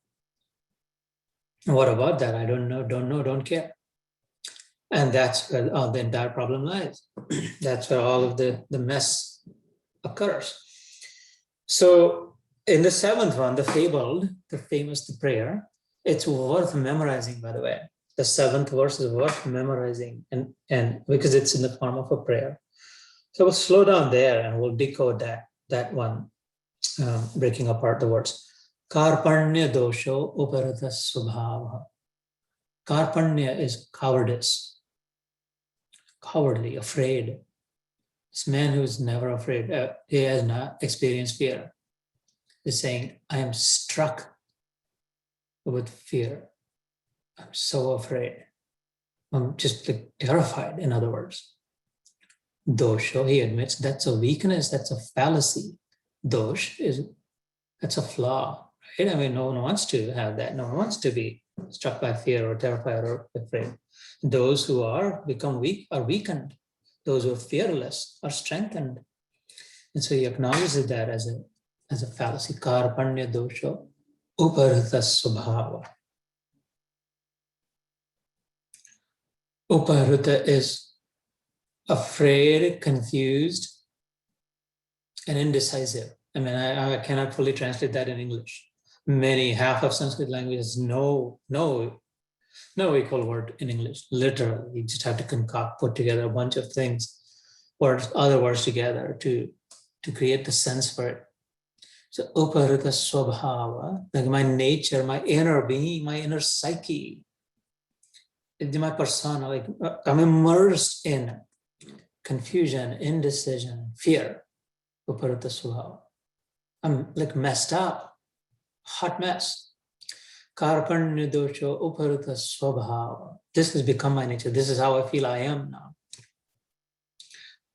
What about that? I don't know, don't care. And that's where the entire problem lies. That's where all of the mess occurs. So in the seventh one, the fabled, the famous, the prayer, it's worth memorizing, by the way. The seventh verse is worth memorizing, and because it's in the form of a prayer. So we'll slow down there and we'll decode that one, breaking apart the words. Karpanya dosho uparata subhava. Karpanya is cowardice, cowardly, afraid. This man who is never afraid, he has not experienced fear, is saying, I am struck with fear. I'm so afraid. I'm just like terrified, in other words. Dosha, he admits, that's a weakness, that's a fallacy. That's a flaw, right? I mean, no one wants to have that. No one wants to be struck by fear or terrified or afraid. Those who become weak are weakened. Those who are fearless are strengthened. And so he acknowledges that as a fallacy. Karpanya dosha uparita subhava. Uparita is afraid, confused, and indecisive. I mean, I cannot fully translate that in English. Half of Sanskrit language has no equal word in English. Literally, you just have to put together a bunch of things, other words together to create the sense for it. So, uparita swabhava, like my nature, my inner being, my inner psyche, my persona, like I'm immersed in confusion, indecision, fear. Uparita swabhava. I'm like messed up, hot mess. Karpanya dosha uparita swabhava. This has become my nature. This is how I feel I am now.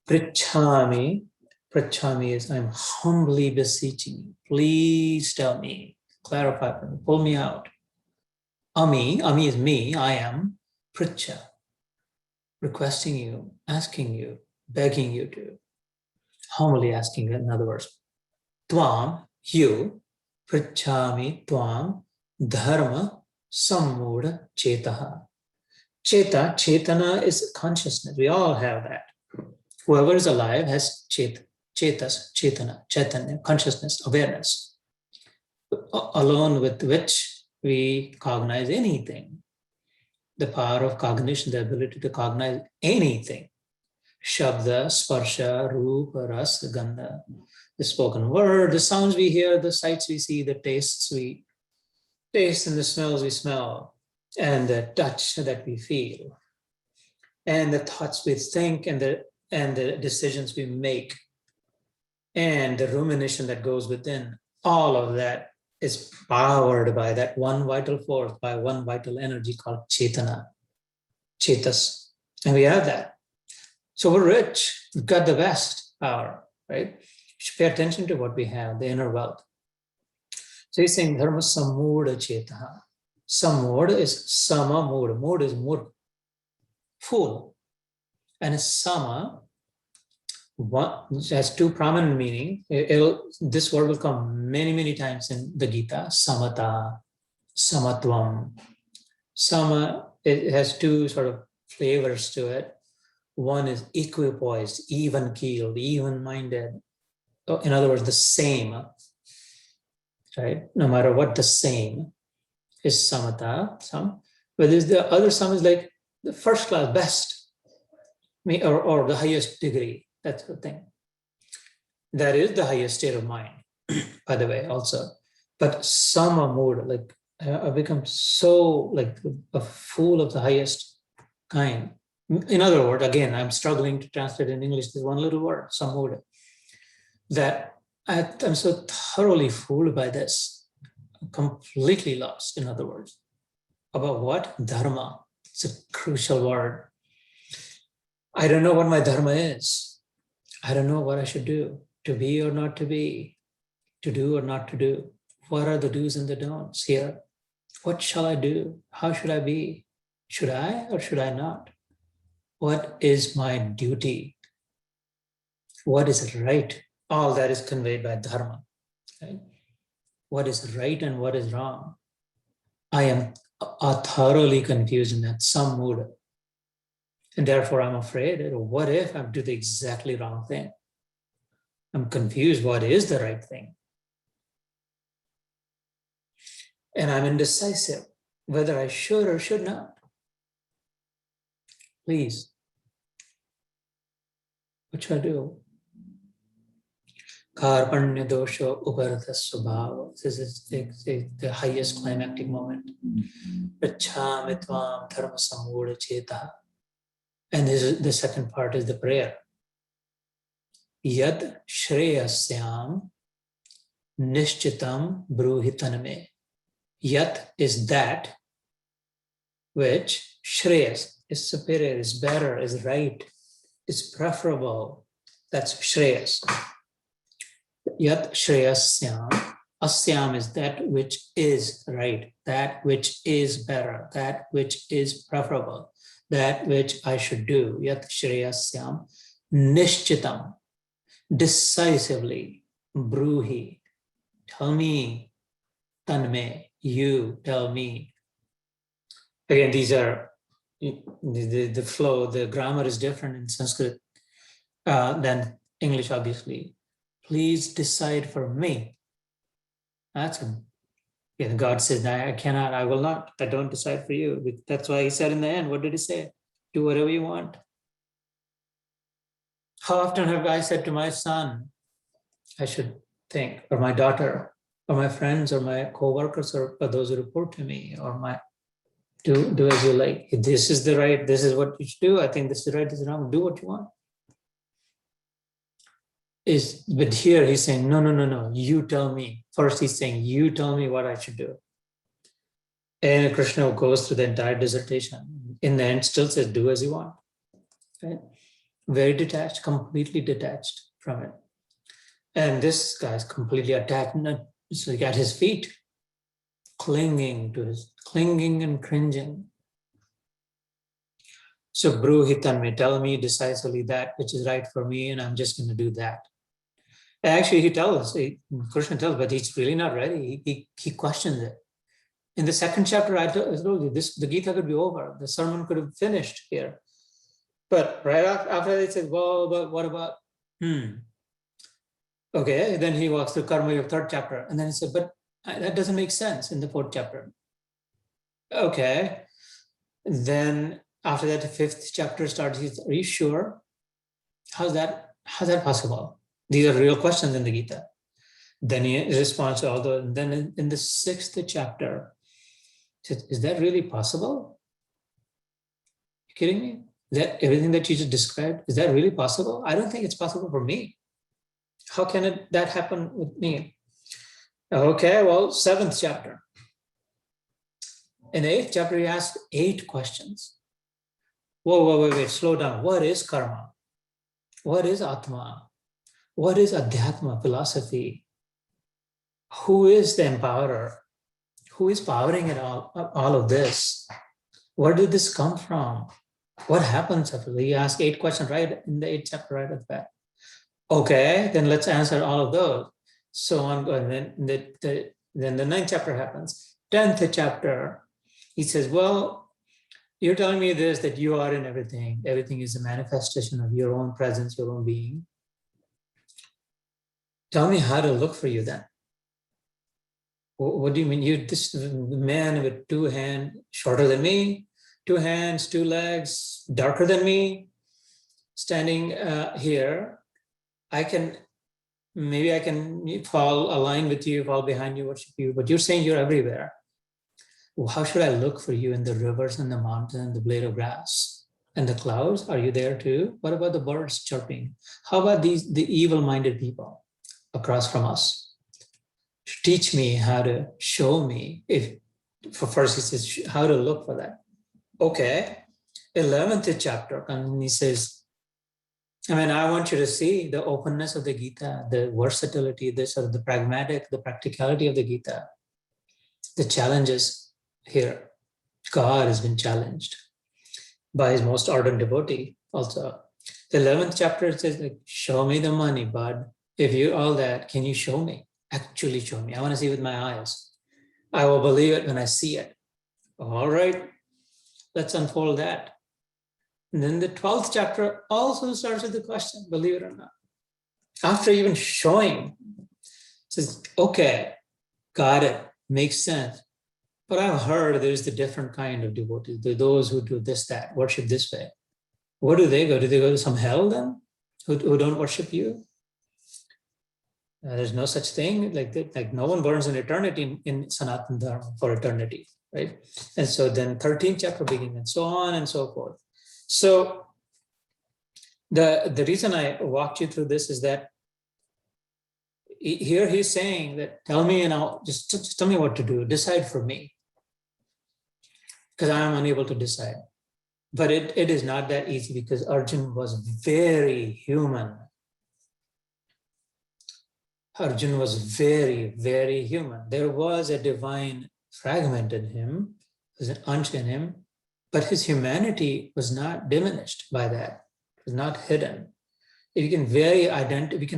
Prichhami is I'm humbly beseeching you. Please tell me, clarify for me, pull me out. Ami is me, I am. Pricha, requesting you, asking you, begging you to. Humbly asking, in other words. Tvam, you, prichhami tvam, dharma sammuda chetaha. Chetana is consciousness. We all have that. Whoever is alive has chaitanya, consciousness, awareness, alone with which we cognize anything. The power of cognition, the ability to cognize anything. Shabda, sparsha, rupa, rasa, gandha. The spoken word, the sounds we hear, the sights we see, the tastes we taste, and the smells we smell, and the touch that we feel, and the thoughts we think, and the decisions we make, and the rumination that goes within. All of that is powered by that one vital force, by one vital energy called chetana, chetas. And we have that. So we're rich, we've got the best power, right? You should pay attention to what we have, the inner wealth. So he's saying dharma sammuda chetaha. Sammuda is sama mood. Mood is mur, full. And sama has two prominent meanings. This word will come many, many times in the Gita. Samata, samatvam. Sama, it has two sort of flavors to it. One is equipoised, even-keeled, even-minded. In other words, the same, right? No matter what, the same is samata, but the other sam is like the first class, best, or the highest degree. That's the thing. That is the highest state of mind, by the way, also. But sama mood, like I become so like a fool of the highest kind. In other words, again, I'm struggling to translate in English this one little word, samudha, that I'm so thoroughly fooled by this, completely lost, in other words. About what? Dharma. It's a crucial word. I don't know what my dharma is. I don't know what I should do, to be or not to be, to do or not to do. What are the do's and the don'ts here? What shall I do? How should I be? Should I or should I not? What is my duty? What is right? All that is conveyed by dharma. Right? What is right and what is wrong? I am thoroughly confused in that some mood. And therefore I'm afraid, what if I do the exactly wrong thing? I'm confused, what is the right thing? And I'm indecisive whether I should or should not. Please, what should I do? Karpanya dosha upartha subhava. This is the highest climactic moment. Prachami tvam dharma samudha cheta. And this is, the second part is the prayer. Yad shreyasyam nishchitam bruhitaname. Yat is that which shreyas is superior, is better, is right, is preferable. That's shreyas. Yat shreyasyam. Asyam is that which is right, that which is better, that which is preferable, that which I should do. Yat shreyasyam nishchitam. Decisively. Bruhi. Tell me. Tanme. You tell me. Again, these are the flow, the grammar is different in Sanskrit than English, obviously. Please decide for me. That's a, yeah, God says, I cannot, I will not, I don't decide for you. That's why he said in the end, what did he say? Do whatever you want. How often have I said to my son, I should think, or my daughter, or my friends, or my co-workers, or those who report to me, or my, do as you like. This is the right, this is what you should do. I think this is right, this is wrong. Do what you want. But here he's saying, no, you tell me. First he's saying, you tell me what I should do. And Krishna goes through the entire dissertation. In the end, still says, do as you want. Right? Very detached, completely detached from it. And this guy's completely attached, so he got his feet, clinging and cringing. So bruhitanme, tell me decisively that which is right for me, and I'm just going to do that. Actually, he tells, Krishna tells, but he's really not ready. He questions it. In the second chapter, I told you, the Gita could be over. The sermon could have finished here. But right after that, he says, well, but what about, Okay, then he walks through Karma Yoga, third chapter. And then he said, but that doesn't make sense in the fourth chapter. Okay. Then after that, the fifth chapter starts. He says, are you sure? How's that possible? These are real questions in the Gita. Then he responds to all those. And then in the sixth chapter, he says, is that really possible? You kidding me? Is that everything that you just described? Is that really possible? I don't think it's possible for me. How can that happen with me? Okay, well, seventh chapter. In the eighth chapter, he asks 8 questions. Whoa, wait, slow down. What is karma? What is Atma? What is Adhyatma, philosophy? Who is the empowerer? Who is powering it all of this? Where did this come from? What happens after that? He asks 8 questions right in the 8th chapter right at the back. Okay, then let's answer all of those. So on, and then the 9th chapter happens. 10th chapter, he says, well, you're telling me this, that you are in everything. Everything is a manifestation of your own presence, your own being. Tell me how to look for you then. What do you mean? You're this man with 2 hands, shorter than me, 2 hands, 2 legs, darker than me, standing here. Maybe I can fall align with you, fall behind you, worship you, but you're saying you're everywhere. Well, how should I look for you in the rivers and the mountain and the blade of grass? And the clouds, are you there too? What about the birds chirping? How about the evil-minded people across from us? Teach me how to show me. If for first he says how to look for that. Okay, 11th chapter, and he says, I want you to see the openness of the Gita, the versatility, the pragmatic, the practicality of the Gita, the challenges here. God has been challenged by his most ardent devotee also. The 11th chapter says, like, show me the money, bud. If you're all that, can you show me? Actually show me. I want to see with my eyes. I will believe it when I see it. All right, let's unfold that. And then the 12th chapter also starts with the question, believe it or not. After even showing, says, okay, got it, makes sense. But I've heard there's the different kind of devotees, those who do this, that, worship this way. Where do they go? Do they go to some hell then, who don't worship you? There's no such thing, like no one burns in eternity in Sanatana Dharma for eternity, right? And so then 13th chapter begins and so on and so forth. So the reason I walked you through this is that here he's saying that, tell me, just tell me what to do, decide for me, because I am unable to decide. But it is not that easy, because Arjun was very human. Arjun was very, very human. There was a divine fragment in him, there's an ansh in him, but his humanity was not diminished by that. It was not hidden. We can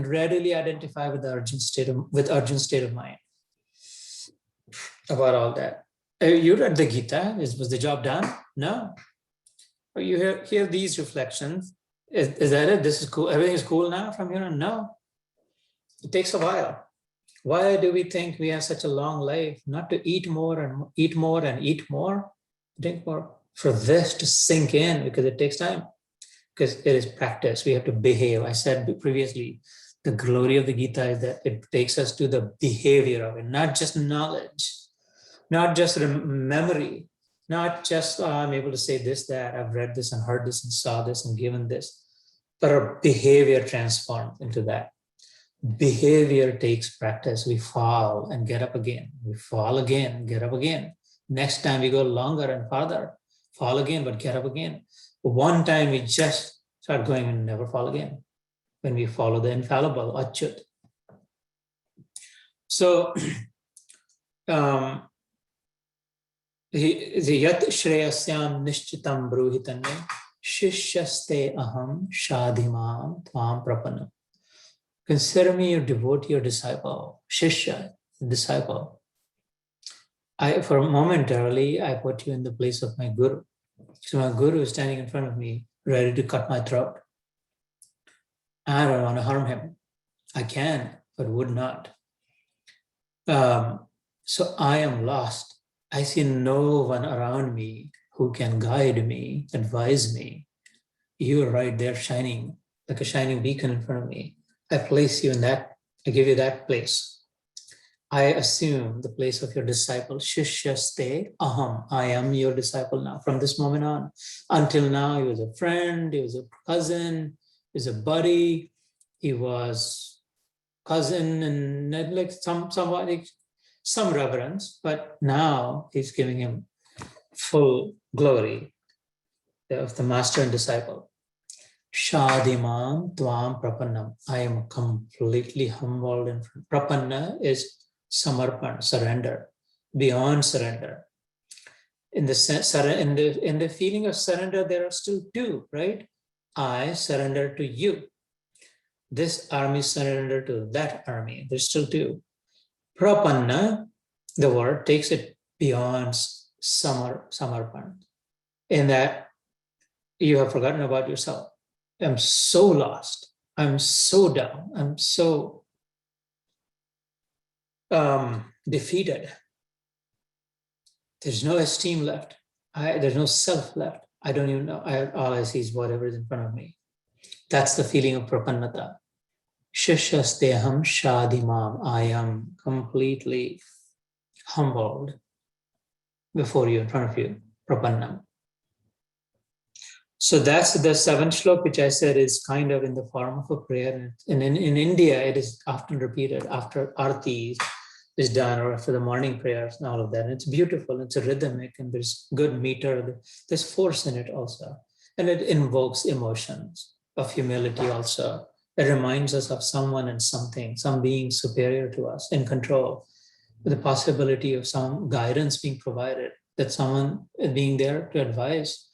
readily identify with Arjun's state of mind about all that. You read the Gita. Was the job done? No. You hear these reflections. Is that it? This is cool. Everything is cool now from here on? No. It takes a while. Why do we think we have such a long life? Not to eat more and eat more and eat more, drink more, for this to sink in, because it takes time. Because it is practice. We have to behave. I said previously, the glory of the Gita is that it takes us to the behavior of it, not just knowledge, not just memory, not just, I'm able to say this, that, I've read this and heard this and saw this and given this, but our behavior transforms into that. Behavior takes practice. We fall and get up again. We fall again, get up again. Next time we go longer and farther, fall again, but get up again. One time we just start going and never fall again, when we follow the infallible Achyut. So the yat shreyasyam nishchitam bruhitanye shishyaste aham shadhimam tvam prapanam. Consider me your devotee or disciple, shishya, disciple. For momentarily, I put you in the place of my guru. So my guru is standing in front of me, ready to cut my throat. I don't want to harm him. I can, but would not. So I am lost. I see no one around me who can guide me, advise me. You are right there shining, like a shining beacon in front of me. I place you in that, I give you that place. I assume the place of your disciple. Shishyaste aham. I am your disciple now. From this moment on, until now, he was a friend, he was a cousin, he was a buddy, he was cousin, and like some reverence. But now he's giving him full glory of the master and disciple. Shadimam tvam prapannam. I am completely humbled in front. Prapanna is samarpan, surrender, beyond surrender. In the feeling of surrender, there are still two, right? I surrender to you. This army surrender to that army. There's still two. Prapanna, the word takes it beyond samarpan. In that you have forgotten about yourself. I'm so lost. I'm so down. I'm so defeated. There's no esteem left. There's no self left. I don't even know. All I see is whatever is in front of me. That's the feeling of prapannata. Shishasteham shadimam. I am completely humbled before you, in front of you. Prapannam. So that's the seventh shlok, which I said is kind of in the form of a prayer. And in India, it is often repeated after arti is done or after the morning prayers and all of that. And it's beautiful, it's a rhythmic, and there's good meter, there's force in it also. And it invokes emotions of humility also. It reminds us of someone and something, some being superior to us, in control, with the possibility of some guidance being provided, that someone being there to advise,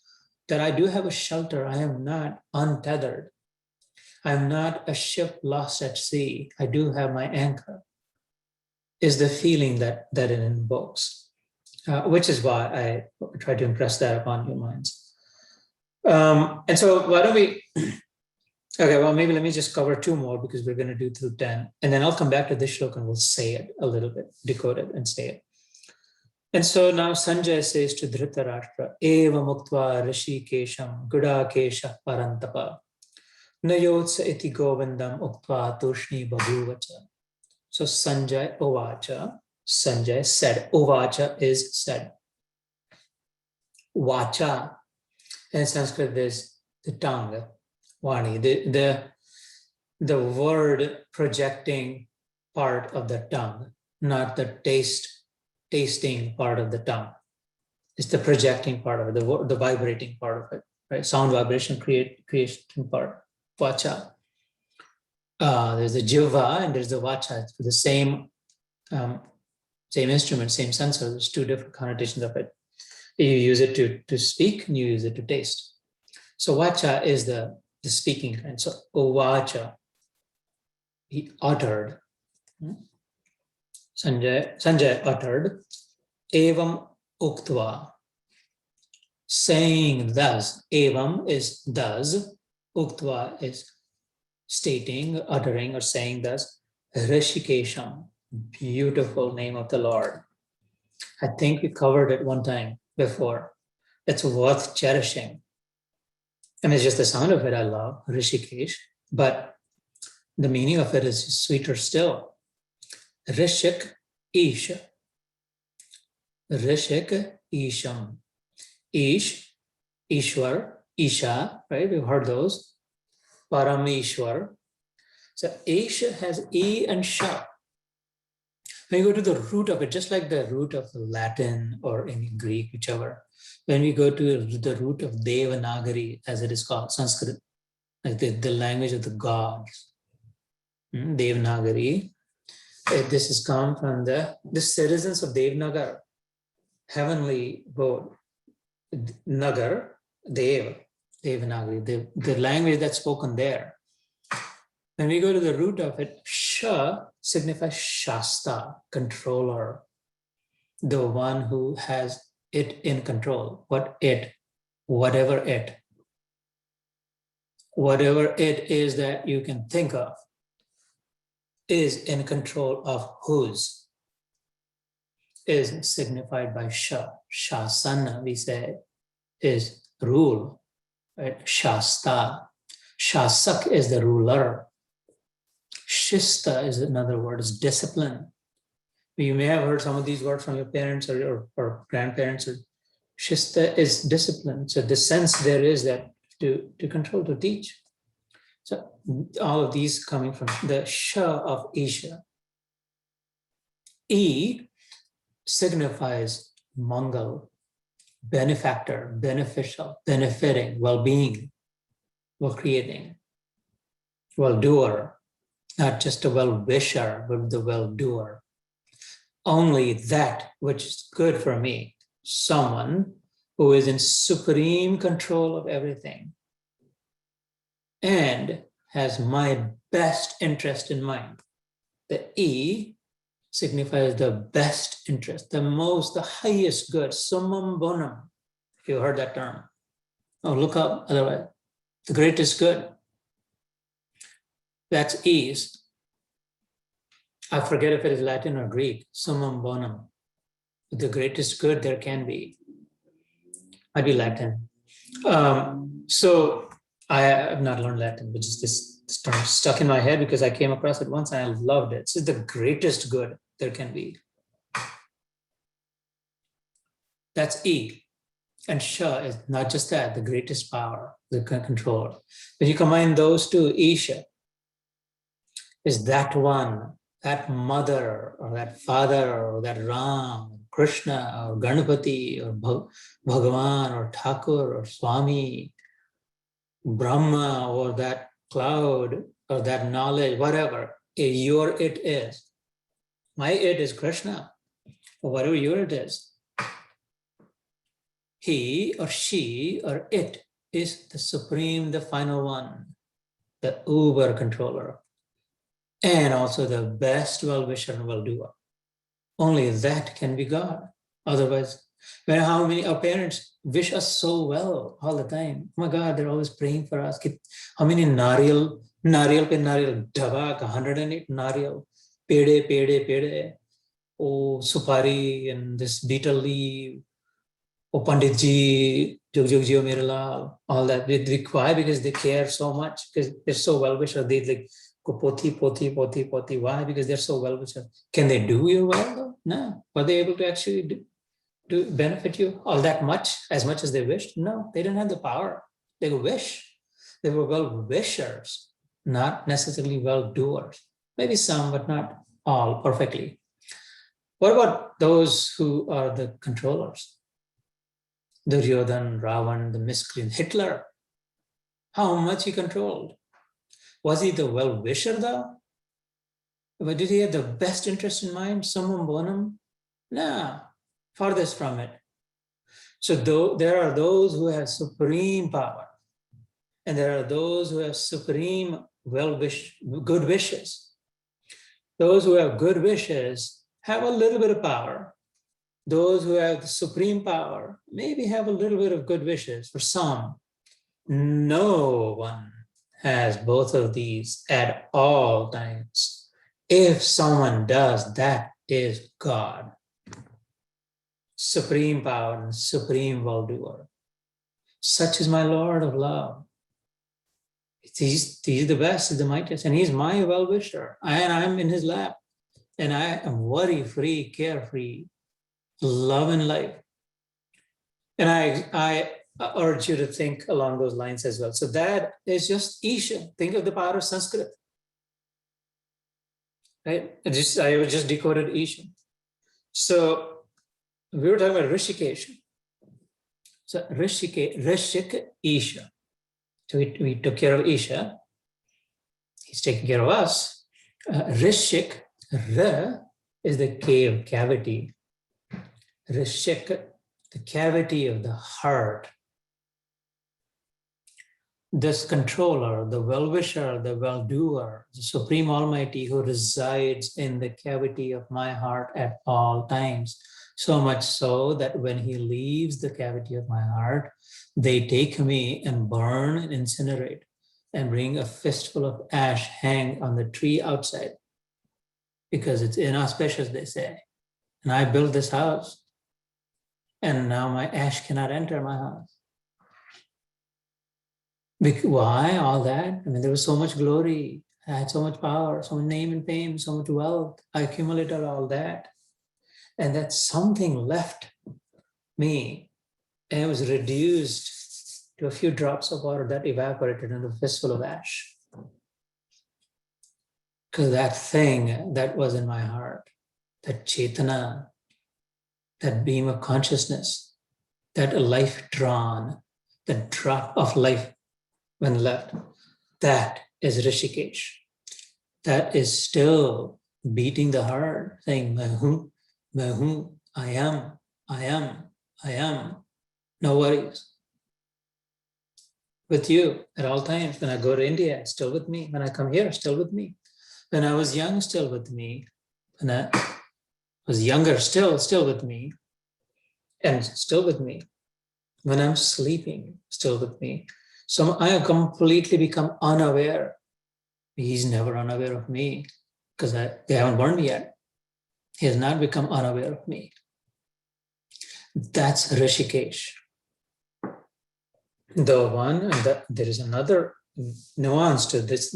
that I do have a shelter, I am not untethered. I'm not a ship lost at sea. I do have my anchor, is the feeling that it invokes, which is why I try to impress that upon your minds. And so why don't we, okay, well, maybe let me just cover two more because we're going to do through 10. And then I'll come back to this shloka and we'll say it a little bit, decode it and say it. And so now Sanjay says to Dhritarashtra, Eva muktva rishikesham gudakesha parantapa nayotsa iti govindam uktva tushni babhuvacha. So Sanjay ovacha, Sanjay said, ovacha is said. Vacha, in Sanskrit there's the tongue, Vani, the word projecting part of the tongue, not the tasting part of the tongue. It's the projecting part of it, the vibrating part of it, right? Sound vibration creation part, vacha. There's the jiva and there's the vacha. It's the same instrument, same sensor. There's two different connotations of it. You use it to speak and you use it to taste. So vacha is the speaking kind. So ovacha, he uttered. Sanjay uttered, evam uktva, saying thus. Evam is thus, uktva is stating, uttering, or saying thus. Rishikesham, beautiful name of the Lord. I think we covered it one time before. It's worth cherishing. I mean, it's just the sound of it I love, Rishikesh, but the meaning of it is sweeter still. Rishik Ish. Rishik Isham. Ish, Ishwar, Isha, right? We've heard those. Parameshwar. So Ish has E and Sha. When you go to the root of it, just like the root of Latin or in Greek, whichever, when we go to the root of Devanagari, as it is called, Sanskrit, like the language of the gods, Devanagari, this has come from the citizens of Devnagar, heavenly abode, Nagar, Devanagari, the language that's spoken there. When we go to the root of it, Sha signifies Shasta, controller, the one who has it in control. Whatever it is that you can think of is in control of whose, is signified by Sha. Shasana, we say, is rule, right? Shasta. Shasak is the ruler. Shista is another word, is discipline. You may have heard some of these words from your parents or grandparents. Shista is discipline. So the sense there is that to control, to teach. So all of these coming from the Sha of Isha. E signifies Mangal, benefactor, beneficial, benefiting, well-being, well-creating, well-doer, not just a well-wisher, but the well-doer. Only that which is good for me, someone who is in supreme control of everything and has my best interest in mind. The E signifies the best interest, the highest good, summum bonum, if you heard that term. Oh, look up, otherwise, the greatest good. That's ease. I forget if it is Latin or Greek, summum bonum, the greatest good there can be. Might be Latin. So I have not learned Latin, but just this term stuck in my head because I came across it once and I loved it. It's the greatest good there can be. That's E. And Sha is not just that, the greatest power, the controller. When you combine those two, Isha is that one, that mother or that father or that Ram, Krishna or Ganapati or Bhagavan or Thakur or Swami, Brahma or that cloud or that knowledge, whatever your it is. My it is Krishna, or whatever your it is. He or she or it is the supreme, the final one, the uber controller, and also the best well-wisher and well-doer. Only that can be God. Otherwise, how many our parents wish us so well all the time. Oh my God, they're always praying for us. How many nariyal pe nariyal, dava, 108 nariyal, pede, oh supari and this betel leaf, oh Pandit ji, Jog Ji, Mere Lal, all that. Why? Because they care so much, because they're so well-wisher. They like, poti. Why? Because they're so well-wisher. Can they do you well though? No. Were they able to actually do benefit you all that much, as much as they wished? No, they didn't have the power. They wish. They were well-wishers, not necessarily well-doers. Maybe some, but not all perfectly. What about those who are the controllers? Duryodhan, Ravan, the miscreant, Hitler. How much he controlled? Was he the well-wisher though? But did he have the best interest in mind? Summum bonum? No, farthest from it. So there are those who have supreme power, and there are those who have supreme good wishes. Those who have good wishes have a little bit of power. Those who have the supreme power maybe have a little bit of good wishes for some. No one has both of these at all times. If someone does, that is God. Supreme power and supreme well-doer. Such is my Lord of love. He's the best, he's the mightiest, and he's my well-wisher. And I'm in his lap. And I am worry-free, carefree, love and life. And I urge you to think along those lines as well. So that is just Isha. Think of the power of Sanskrit. Right? I just decoded Isha. So we were talking about Rishikesh. So Rishik Isha. So we took care of Isha. He's taking care of us. Rishik, Ra is the cave, cavity. Rishik, the cavity of the heart. This controller, the well-wisher, the well-doer, the Supreme Almighty who resides in the cavity of my heart at all times. So much so that when he leaves the cavity of my heart, they take me and burn and incinerate and bring a fistful of ash, hang on the tree outside, because it's inauspicious, they say. And I built this house, and now my ash cannot enter my house. Why all that? I mean, there was so much glory. I had so much power, so much name and fame, so much wealth. I accumulated all that. And that something left me, and it was reduced to a few drops of water that evaporated in a fistful of ash. Because that thing that was in my heart, that Chaitana, that beam of consciousness, that life drawn, that drop of life when left, that is Rishikesh. That is still beating the heart, saying, Mahu, I am. No worries. With you at all times. When I go to India, it's still with me. When I come here, still with me. When I was young, still with me. When I was younger, still with me. And still with me. When I'm sleeping, still with me. So I have completely become unaware. He's never unaware of me because they haven't burned me yet. He has not become unaware of me. That's Rishikesh. The one, and there is another nuance to this,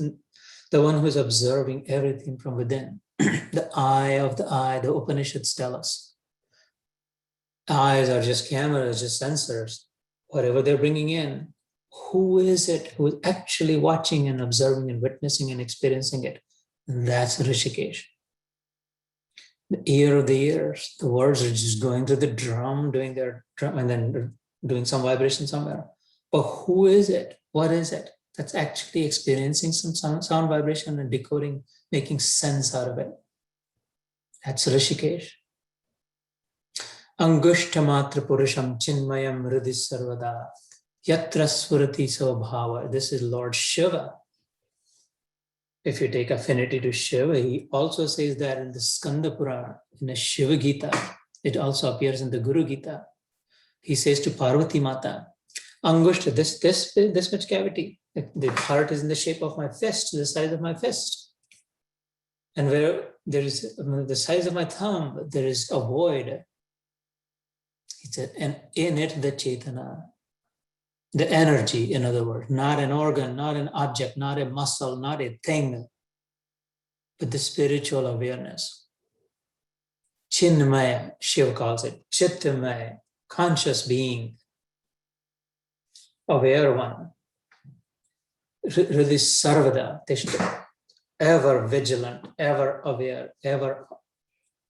the one who is observing everything from within. The eye of the eye, the Upanishads tell us. Eyes are just cameras, just sensors. Whatever they're bringing in, who is it who is actually watching and observing and witnessing and experiencing it? And that's Rishikesh. The ear of the ears. The words are just going through the drum, doing their drum, and then doing some vibration somewhere. But who is it? What is it that's actually experiencing some sound vibration and decoding, making sense out of it? That's Rishikesh. Angushtamatra Purusham Chinmayam Hridhi Sarvada Yatra Swurati Sobhava. This is Lord Shiva. If you take affinity to Shiva, he also says that in the Skanda Purana, in the Shiva Gita. It also appears in the Guru Gita. He says to Parvati Mata, Angushta, this much cavity. The heart is in the shape of my fist, the size of my fist. And where there is the size of my thumb, there is a void. He said, and in it the Chaitana, the energy, in other words, not an organ, not an object, not a muscle, not a thing, but the spiritual awareness. Chinmaya, Shiva calls it, Chittamaya, conscious being, aware one. Hridhi Sarvada, Tishta, ever vigilant, ever aware, ever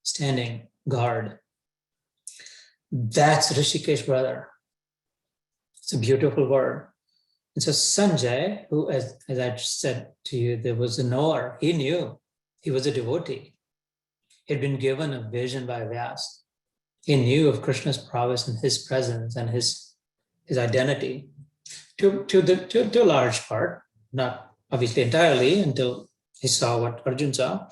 standing guard. That's Rishikesh, brother. It's a beautiful word. And so Sanjay, who, as I said to you, there was a knower. He knew. He was a devotee. He'd been given a vision by Vyas. He knew of Krishna's prowess and his presence and his identity. To a large part, not obviously entirely, until he saw what Arjuna saw.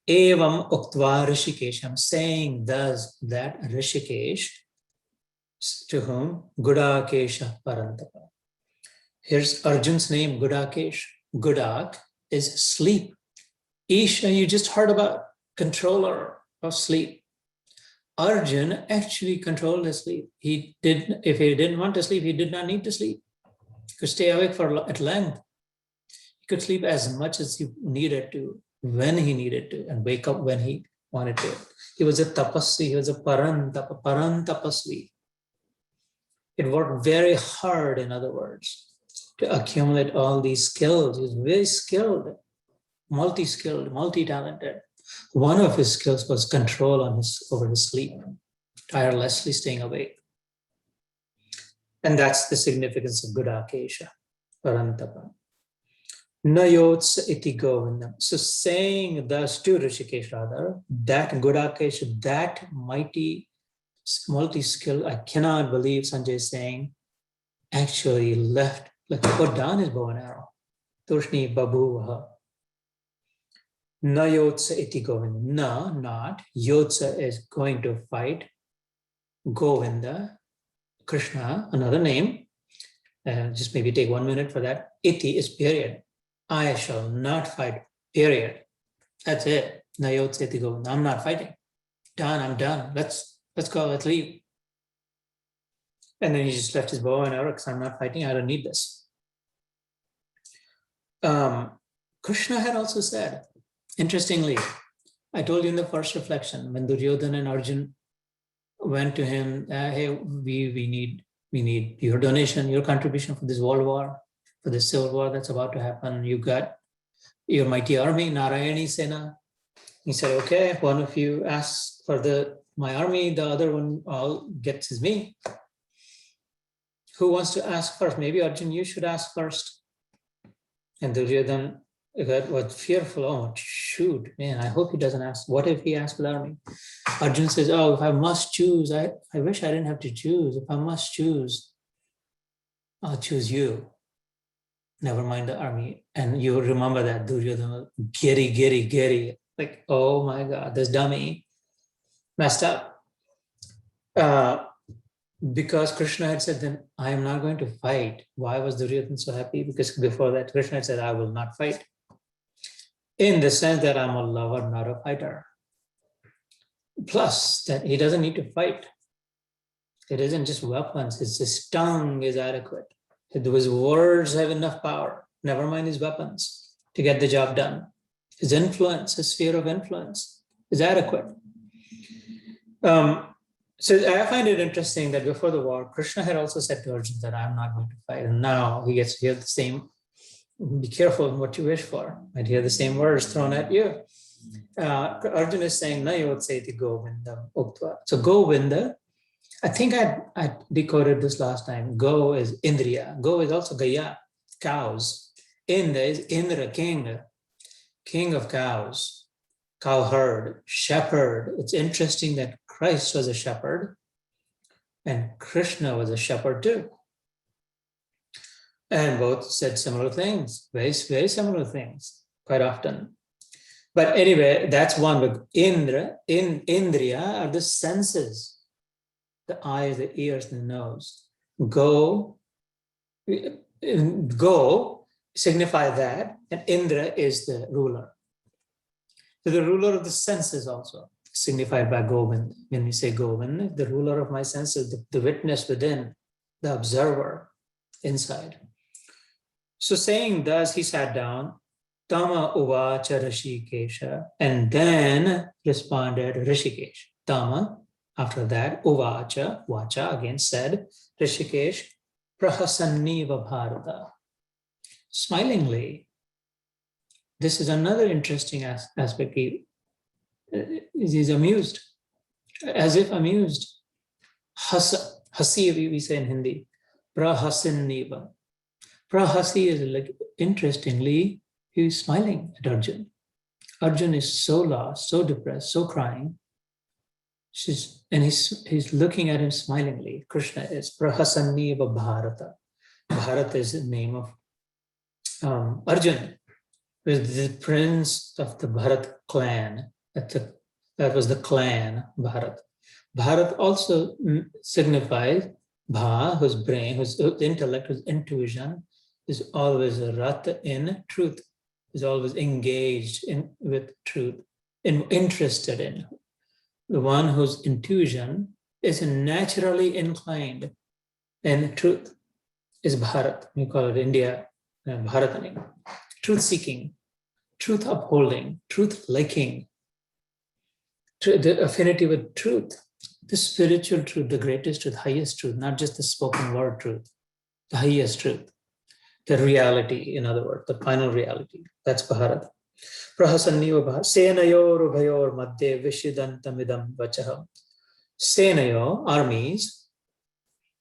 Evam uktva Rishikesham, saying thus that Rishikesh, to whom Gudakesha Parantapa. Here's Arjun's name, Gudakesh. Gudak is sleep. Isha, you just heard about, controller of sleep. Arjun actually controlled his sleep. If he didn't want to sleep, he did not need to sleep. He could stay awake at length. He could sleep as much as he needed to, when he needed to, and wake up when he wanted to. He was a tapasvi, he was a parantapasvi. It worked very hard, in other words, to accumulate all these skills. He was very skilled, multi-skilled, multi-talented. One of his skills was control over his sleep, tirelessly staying awake. And that's the significance of Gudakesha, Parantapa. Nayotsa iti govindam. So saying thus to Rishikesh, rather, that Gudakesha, that mighty, multi-skilled, I cannot believe Sanjay is saying, actually put down his bow and arrow. Tushni babuvaha. Na yotsa iti govinda. No, not. Yotsa is going to fight. Govinda, Krishna, another name. Just maybe take 1 minute for that. Iti is period. I shall not fight, period. That's it. Na yotsa iti govinda. I'm not fighting. Done, I'm done. Let's go, let's leave. And then he just left his bow and arrow because I'm not fighting, I don't need this. Krishna had also said, interestingly, I told you in the first reflection, when Duryodhana and Arjun went to him, hey, we need your donation, your contribution for this world war, for this civil war that's about to happen. You got your mighty army, Narayani Sena. He said, okay, one of you asks for my army, the other one all gets is me. Who wants to ask first? Maybe Arjun, you should ask first. And Duryodhana was fearful. Oh, shoot, man, I hope he doesn't ask. What if he asks for the army? Arjun says, oh, if I must choose, I wish I didn't have to choose. If I must choose, I'll choose you. Never mind the army. And you remember that Duryodhana, giddy. Like, oh my God, this dummy messed up. Because Krishna had said, then I am not going to fight. Why was Duryodhana so happy? Because before that, Krishna had said, I will not fight. In the sense that I'm a lover, not a fighter. Plus, that he doesn't need to fight. It isn't just weapons, his tongue is adequate. His words have enough power, never mind his weapons, to get the job done. His influence, his sphere of influence is adequate. So I find it interesting that before the war, Krishna had also said to Arjuna that I'm not going to fight. And now he gets to hear the same, be careful in what you wish for. Might hear the same words thrown at you. Arjuna is saying, na yotseti Govinda uktva. So Govinda, I think I decoded this last time. Go is Indriya. Go is also Gaya, cows. Indra is Indra, king of cows, cow herd, shepherd. It's interesting that Christ was a shepherd and Krishna was a shepherd too. And both said similar things, very, very similar things, quite often. But anyway, that's one. But Indriya are the senses, the eyes, the ears, the nose. Go signify that, and Indra is the ruler. So the ruler of the senses also signified by Govind. When we say Govind, the ruler of my senses, the witness within, the observer inside. So saying thus, he sat down, Tama uvacha Rishikesha, and then responded Rishikesh. Tama, after that, uvacha, vacha, again said, Rishikesh, prahasanniva bharata. Smilingly. This is another interesting aspect. He's amused, as if amused. Hasi, we say in Hindi. Prahasanniva. Prahasi is like, interestingly, he's smiling at Arjun. Arjun is so lost, so depressed, so crying. He's looking at him smilingly. Krishna is Prahasanniva Bharata. Bharata is the name of Arjun, was the prince of the Bharat clan. That was the clan Bharat. Bharat also signifies Bha, whose brain, whose intellect, whose intuition is always a rata in truth, is always engaged with truth, interested in. The one whose intuition is naturally inclined in truth is Bharat. We call it India, Bharatani. Truth seeking, truth upholding, truth liking, the affinity with truth, the spiritual truth, the greatest truth, highest truth, not just the spoken word truth, the highest truth, the reality, in other words, the final reality. That's Bharat. Prahasanniva Bharat. Senayor ubhayor madhye vishidantamidam vachaham. Senayo, armies,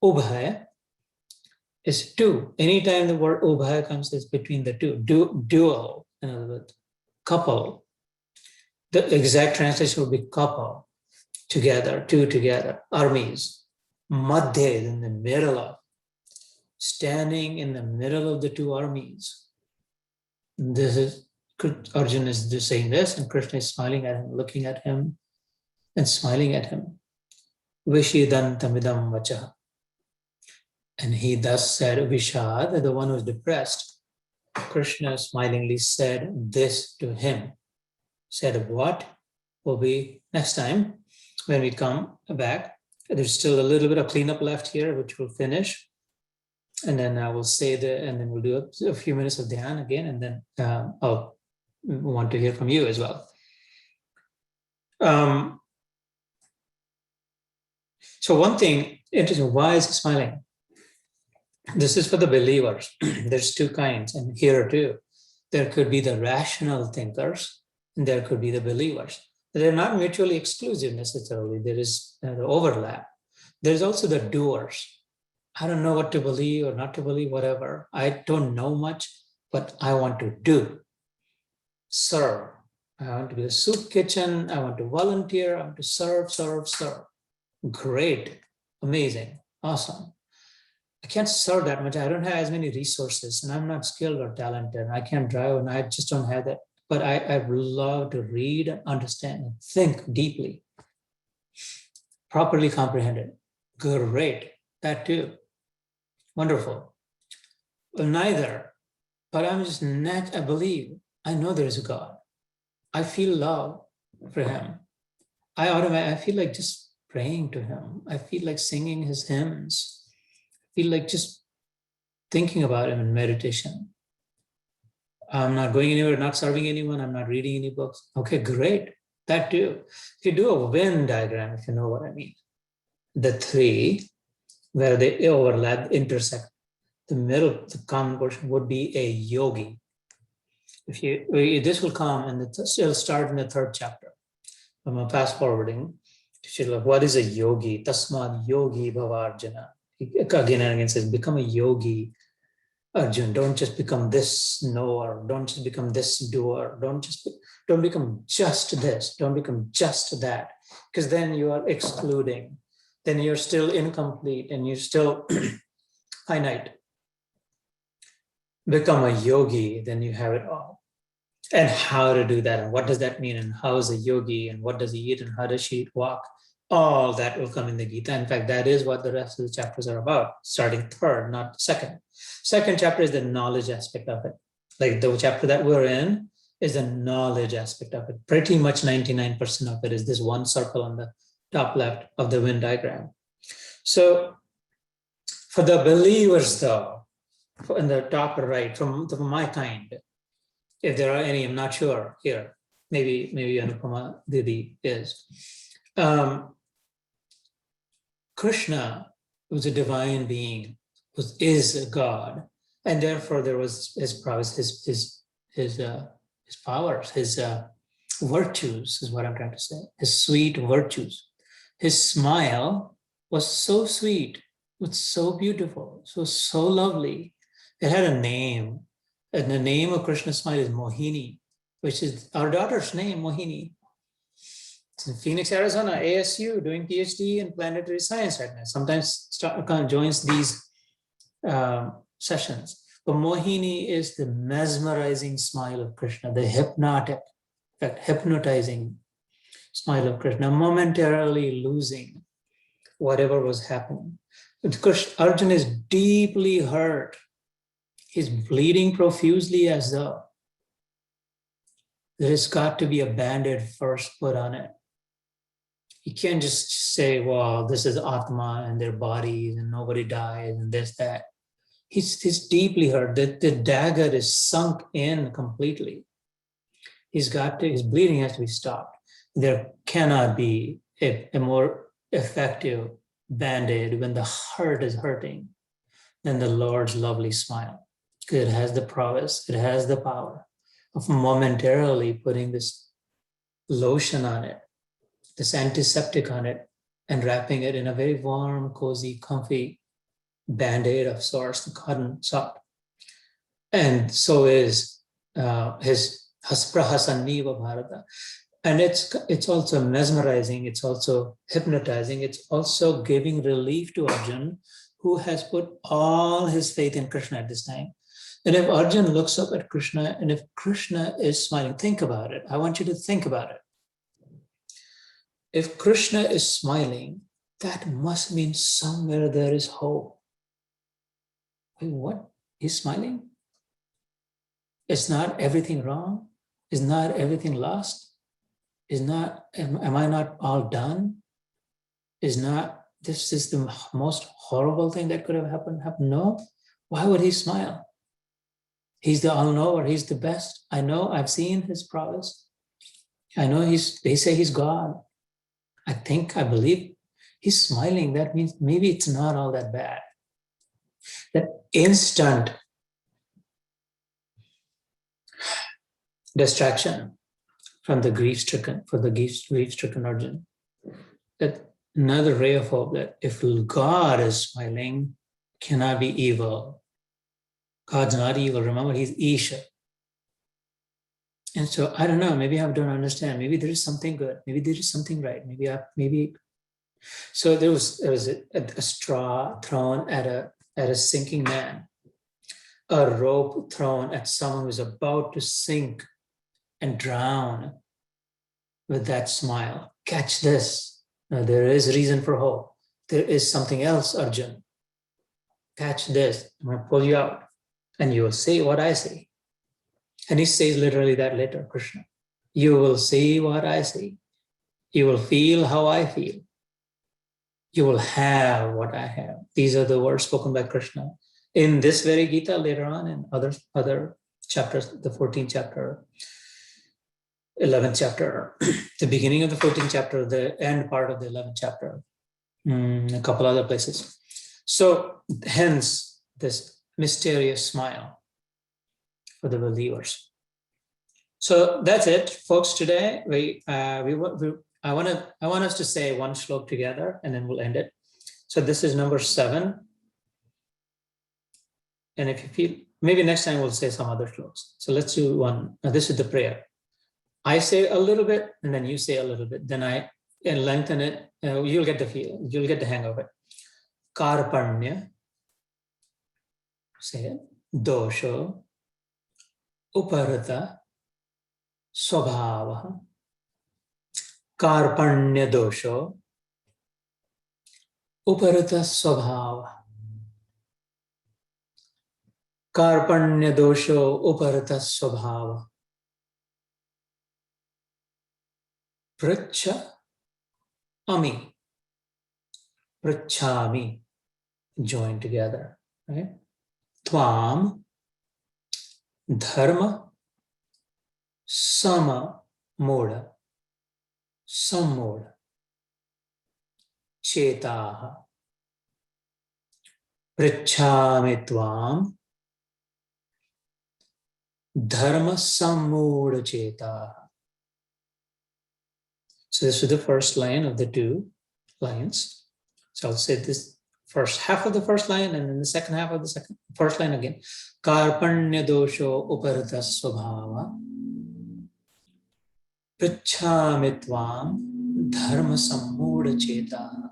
ubhay is two. Anytime the word ubhay comes, it's between the two. Dual, in other words, couple. The exact translation would be couple, together, two together, armies. Madhye, in the middle of, standing in the middle of the two armies. This is, Arjuna is just saying this, and Krishna is smiling at him, looking at him, and smiling at him. Vishidantamidam vacha. And he thus said, Vishad, the one who is depressed. Krishna smilingly said this to him. Said what will be next time when we come back. There's still a little bit of cleanup left here, which we'll finish. And then I will say and then we'll do a few minutes of dhyan again, and then I'll want to hear from you as well. So one thing, interesting, why is he smiling? This is for the believers. There's two kinds, and here too. There could be the rational thinkers, and there could be the believers. They're not mutually exclusive necessarily. There is overlap. There's also the doers. I don't know what to believe or not to believe, whatever. I don't know much, but I want to do. Serve. I want to be the soup kitchen. I want to volunteer. I want to serve. Great. Amazing. Awesome. I can't serve that much. I don't have as many resources, and I'm not skilled or talented. I can't drive, and I just don't have that. But I love to read and understand and think deeply, properly comprehend it. Great. That too. Wonderful. Well, neither, but I'm just I believe. I know there is a God. I feel love for him. I feel like just praying to him. I feel like singing his hymns. I feel like just thinking about him in meditation. I'm not going anywhere, not serving anyone. I'm not reading any books. Okay, great. That too. If you do a Venn diagram, if you know what I mean, the three, where they overlap, intersect. The middle, the common portion would be a yogi. This will come and it'll start in the third chapter. I'm fast forwarding. What is a yogi? Tasmad yogi bhavarjana. Again and again says, become a yogi, Arjun. Don't just become this knower. Don't just become this doer. Don't become just this. Don't become just that. Because then you are excluding. Then you're still incomplete and you're still finite. Become a yogi, then you have it all. And how to do that, and what does that mean, and how is a yogi, and what does he eat, and how does she walk? All that will come in the Gita. In fact, that is what the rest of the chapters are about, starting third, not second. Second chapter is the knowledge aspect of it. Like the chapter that we're in is the knowledge aspect of it. Pretty much 99% of it is this one circle on the top left of the Venn diagram. So for the believers, though, in the top right, from my kind, if there are any, I'm not sure here. Maybe Anupama Didi is. Krishna was a divine being, is a God, and therefore there was his prowess, his powers, his virtues is what I'm trying to say. His sweet virtues. His smile was so sweet, was so beautiful, so lovely. It had a name. And the name of Krishna's smile is Mohini, which is our daughter's name, Mohini. It's in Phoenix, Arizona, ASU, doing PhD in planetary science right now. Sometimes joins these sessions. But Mohini is the mesmerizing smile of Krishna, the hypnotic, in fact, hypnotizing smile of Krishna, momentarily losing whatever was happening. Arjuna is deeply hurt. He's bleeding profusely as though there's got to be a band-aid first put on it. You can't just say, well, this is Atma and their bodies and nobody dies and this, that. He's deeply hurt. The dagger is sunk in completely. His bleeding has to be stopped. There cannot be a more effective band-aid when the heart is hurting than the Lord's lovely smile. It has the prowess, it has the power of momentarily putting this lotion on it, this antiseptic on it, and wrapping it in a very warm, cozy, comfy band-aid of sorts, the cotton sock. And so is his Hasprahasaniva Bharata. And it's also mesmerizing, it's also hypnotizing, it's also giving relief to Arjun, who has put all his faith in Krishna at this time. And if Arjun looks up at Krishna, and if Krishna is smiling, think about it. I want you to think about it. If Krishna is smiling, that must mean somewhere there is hope. Wait, what? He's smiling? Is not everything wrong? Is not everything lost? Am I not all done? This is the most horrible thing that could have happened? No. Why would he smile? He's the all-knower. He's the best. I know. I've seen his prowess. I know they say he's God. I believe he's smiling. That means maybe it's not all that bad. That instant distraction from the grief-stricken Arjun. That another ray of hope, that if God is smiling, cannot be evil. God's not evil. Remember, he's Isha. And so I don't know, maybe I don't understand. Maybe there is something good. Maybe there is something right. Maybe. So there was a straw thrown at a sinking man, a rope thrown at someone who's about to sink and drown. With that smile, catch this. Now there is reason for hope. There is something else, Arjun. Catch this. I'm going to pull you out, and you will see what I see. And he says literally that later, Krishna. You will see what I see. You will feel how I feel. You will have what I have. These are the words spoken by Krishna in this very Gita, later on in other chapters, the 14th chapter, 11th chapter, the beginning of the 14th chapter, the end part of the 11th chapter. a couple other places. So hence this mysterious smile for the believers. So that's it, folks. Today I want us to say one shlok together, and then we'll end it. So this is number 7. And if you feel, maybe next time we'll say some other shloks. So let's do one. Now this is the prayer. I say a little bit, and then you say a little bit. Then I lengthen it. You'll get the feel. You'll get the hang of it. Karpanya. Say it. Dosho. Uparata. Swabhava. Karpanya dosho. Uparata swabhava. Karpanya dosho uparata swabhava. Pracha ami. Prachami. Join together. Right? Tvam. Dharma. Sama. Moda. Sammoda. Chetaha. Prachami tvam. Dharma sammoda chetaha. So this is the first line of the 2 lines. So I'll say this first half of the first line, and then the second half of the first line again. Karpanya dosho uparata swabhava. Prachami tvam dharma sammoda chetaha.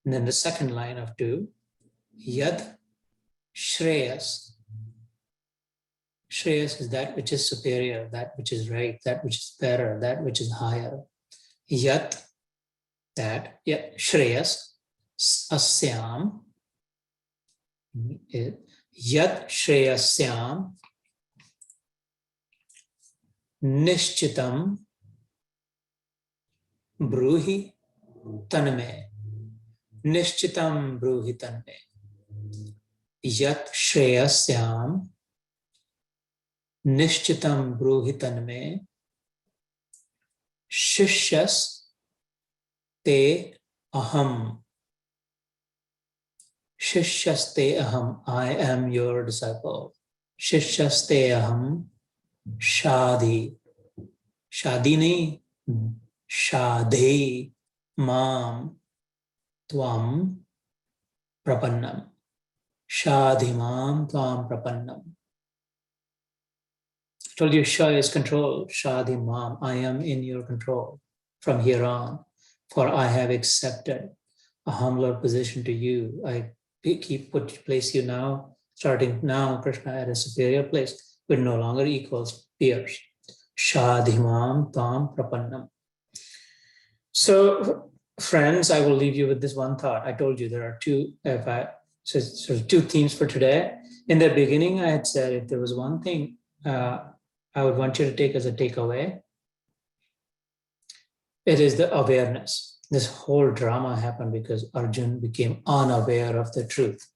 And then the second line of 2. Yad shreyas. Shreyas is that which is superior, that which is right, that which is better, that which is higher. Yat, that, Shreyas, asyam. Yat Shreyasyam. Nishchitam. Bruhi tanme. Nishchitam bruhi tanme. Yat Shreyasyam. Nishchitam bruhitan me. Shishyas te aham. Shishyas te aham. I am your disciple. Shishyas te aham. Shadi. Shadi nahi. Shadhe. Mam. Tvam. Prapannam. Shadhi mam. Tvam prapannam. I told you Shah is control. Shadhi mam. I am in your control from here on. For I have accepted a humbler position to you. I place you now, starting now, Krishna, at a superior place. We're no longer equals, peers. Shadhi mam tam prapannam. So, friends, I will leave you with this one thought. I told you there are 2, so 2 themes for today. In the beginning, I had said if there was one thing I would want you to take as a takeaway, it is the awareness. This whole drama happened because Arjun became unaware of the truth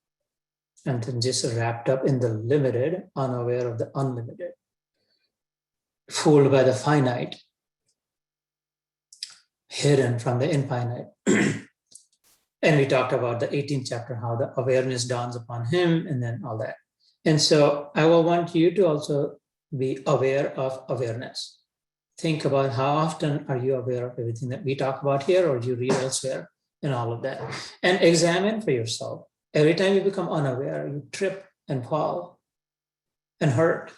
and then just wrapped up in the limited, unaware of the unlimited, fooled by the finite, hidden from the infinite. And we talked about the 18th chapter, how the awareness dawns upon him and then all that. And so I will want you to also be aware of awareness. Think about how often are you aware of everything that we talk about here or you read elsewhere and all of that. And examine for yourself. Every time you become unaware, you trip and fall and hurt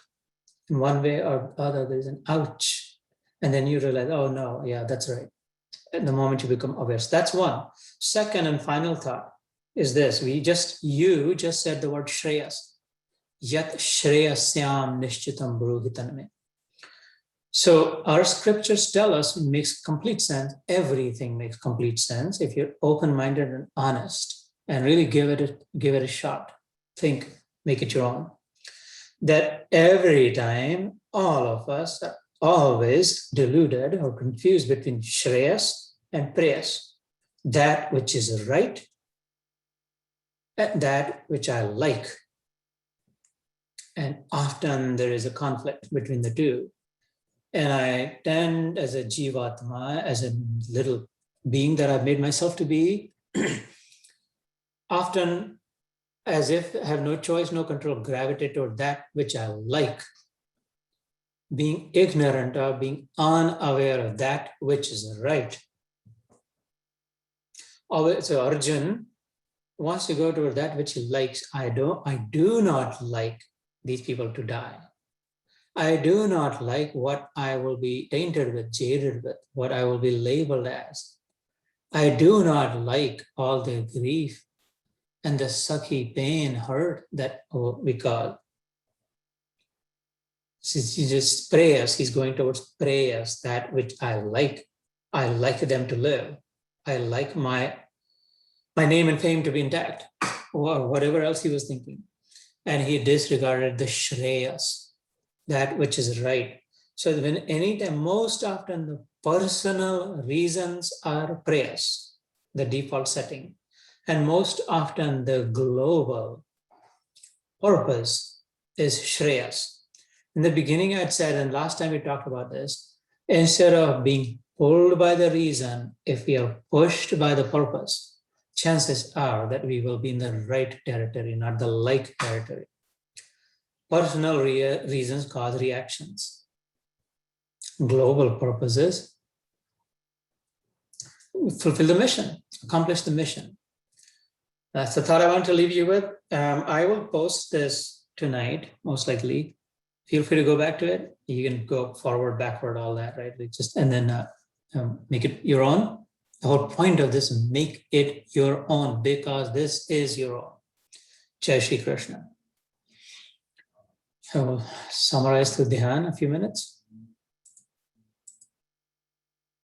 in one way or other. There's an ouch. And then you realize, oh no, yeah, that's right. And the moment you become aware. So that's one. Second and final thought is this. You just said the word Shreyas. Yat Shreyasyam Nishchitam Bruhitanme. So our scriptures tell us it makes complete sense. Everything makes complete sense if you're open-minded and honest and really give it a shot. Think, make it your own. That every time all of us are always deluded or confused between Shreyas and Preyas. That which is right and that which I like. And often there is a conflict between the two. And I tend as a jivatma, as a little being that I've made myself to be, often as if I have no choice, no control, gravitate toward that which I like, being ignorant or being unaware of that which is right. So Arjun wants to go toward that which he likes. I do not like these people to die. I do not like what I will be tainted with, jaded with, what I will be labeled as. I do not like all the grief and the sucky pain, hurt that we call. He just prayers, he's going towards prayers, that which I like. I like them to live. I like my name and fame to be intact, or whatever else he was thinking. And he disregarded the Shreyas, that which is right. So when anytime, most often the personal reasons are prayers, the default setting. And most often the global purpose is Shreyas. In the beginning, I'd said, and last time we talked about this, instead of being pulled by the reason, if we are pushed by the purpose, chances are that we will be in the right territory, not the like territory. Personal reasons cause reactions. Global purposes fulfill the mission, accomplish the mission. That's the thought I want to leave you with. I will post this tonight, most likely. Feel free to go back to it. You can go forward, backward, all that, right? And then make it your own. The whole point of this, make it your own, because this is your own. Jai Shri Krishna. I will summarize through Dhyan a few minutes.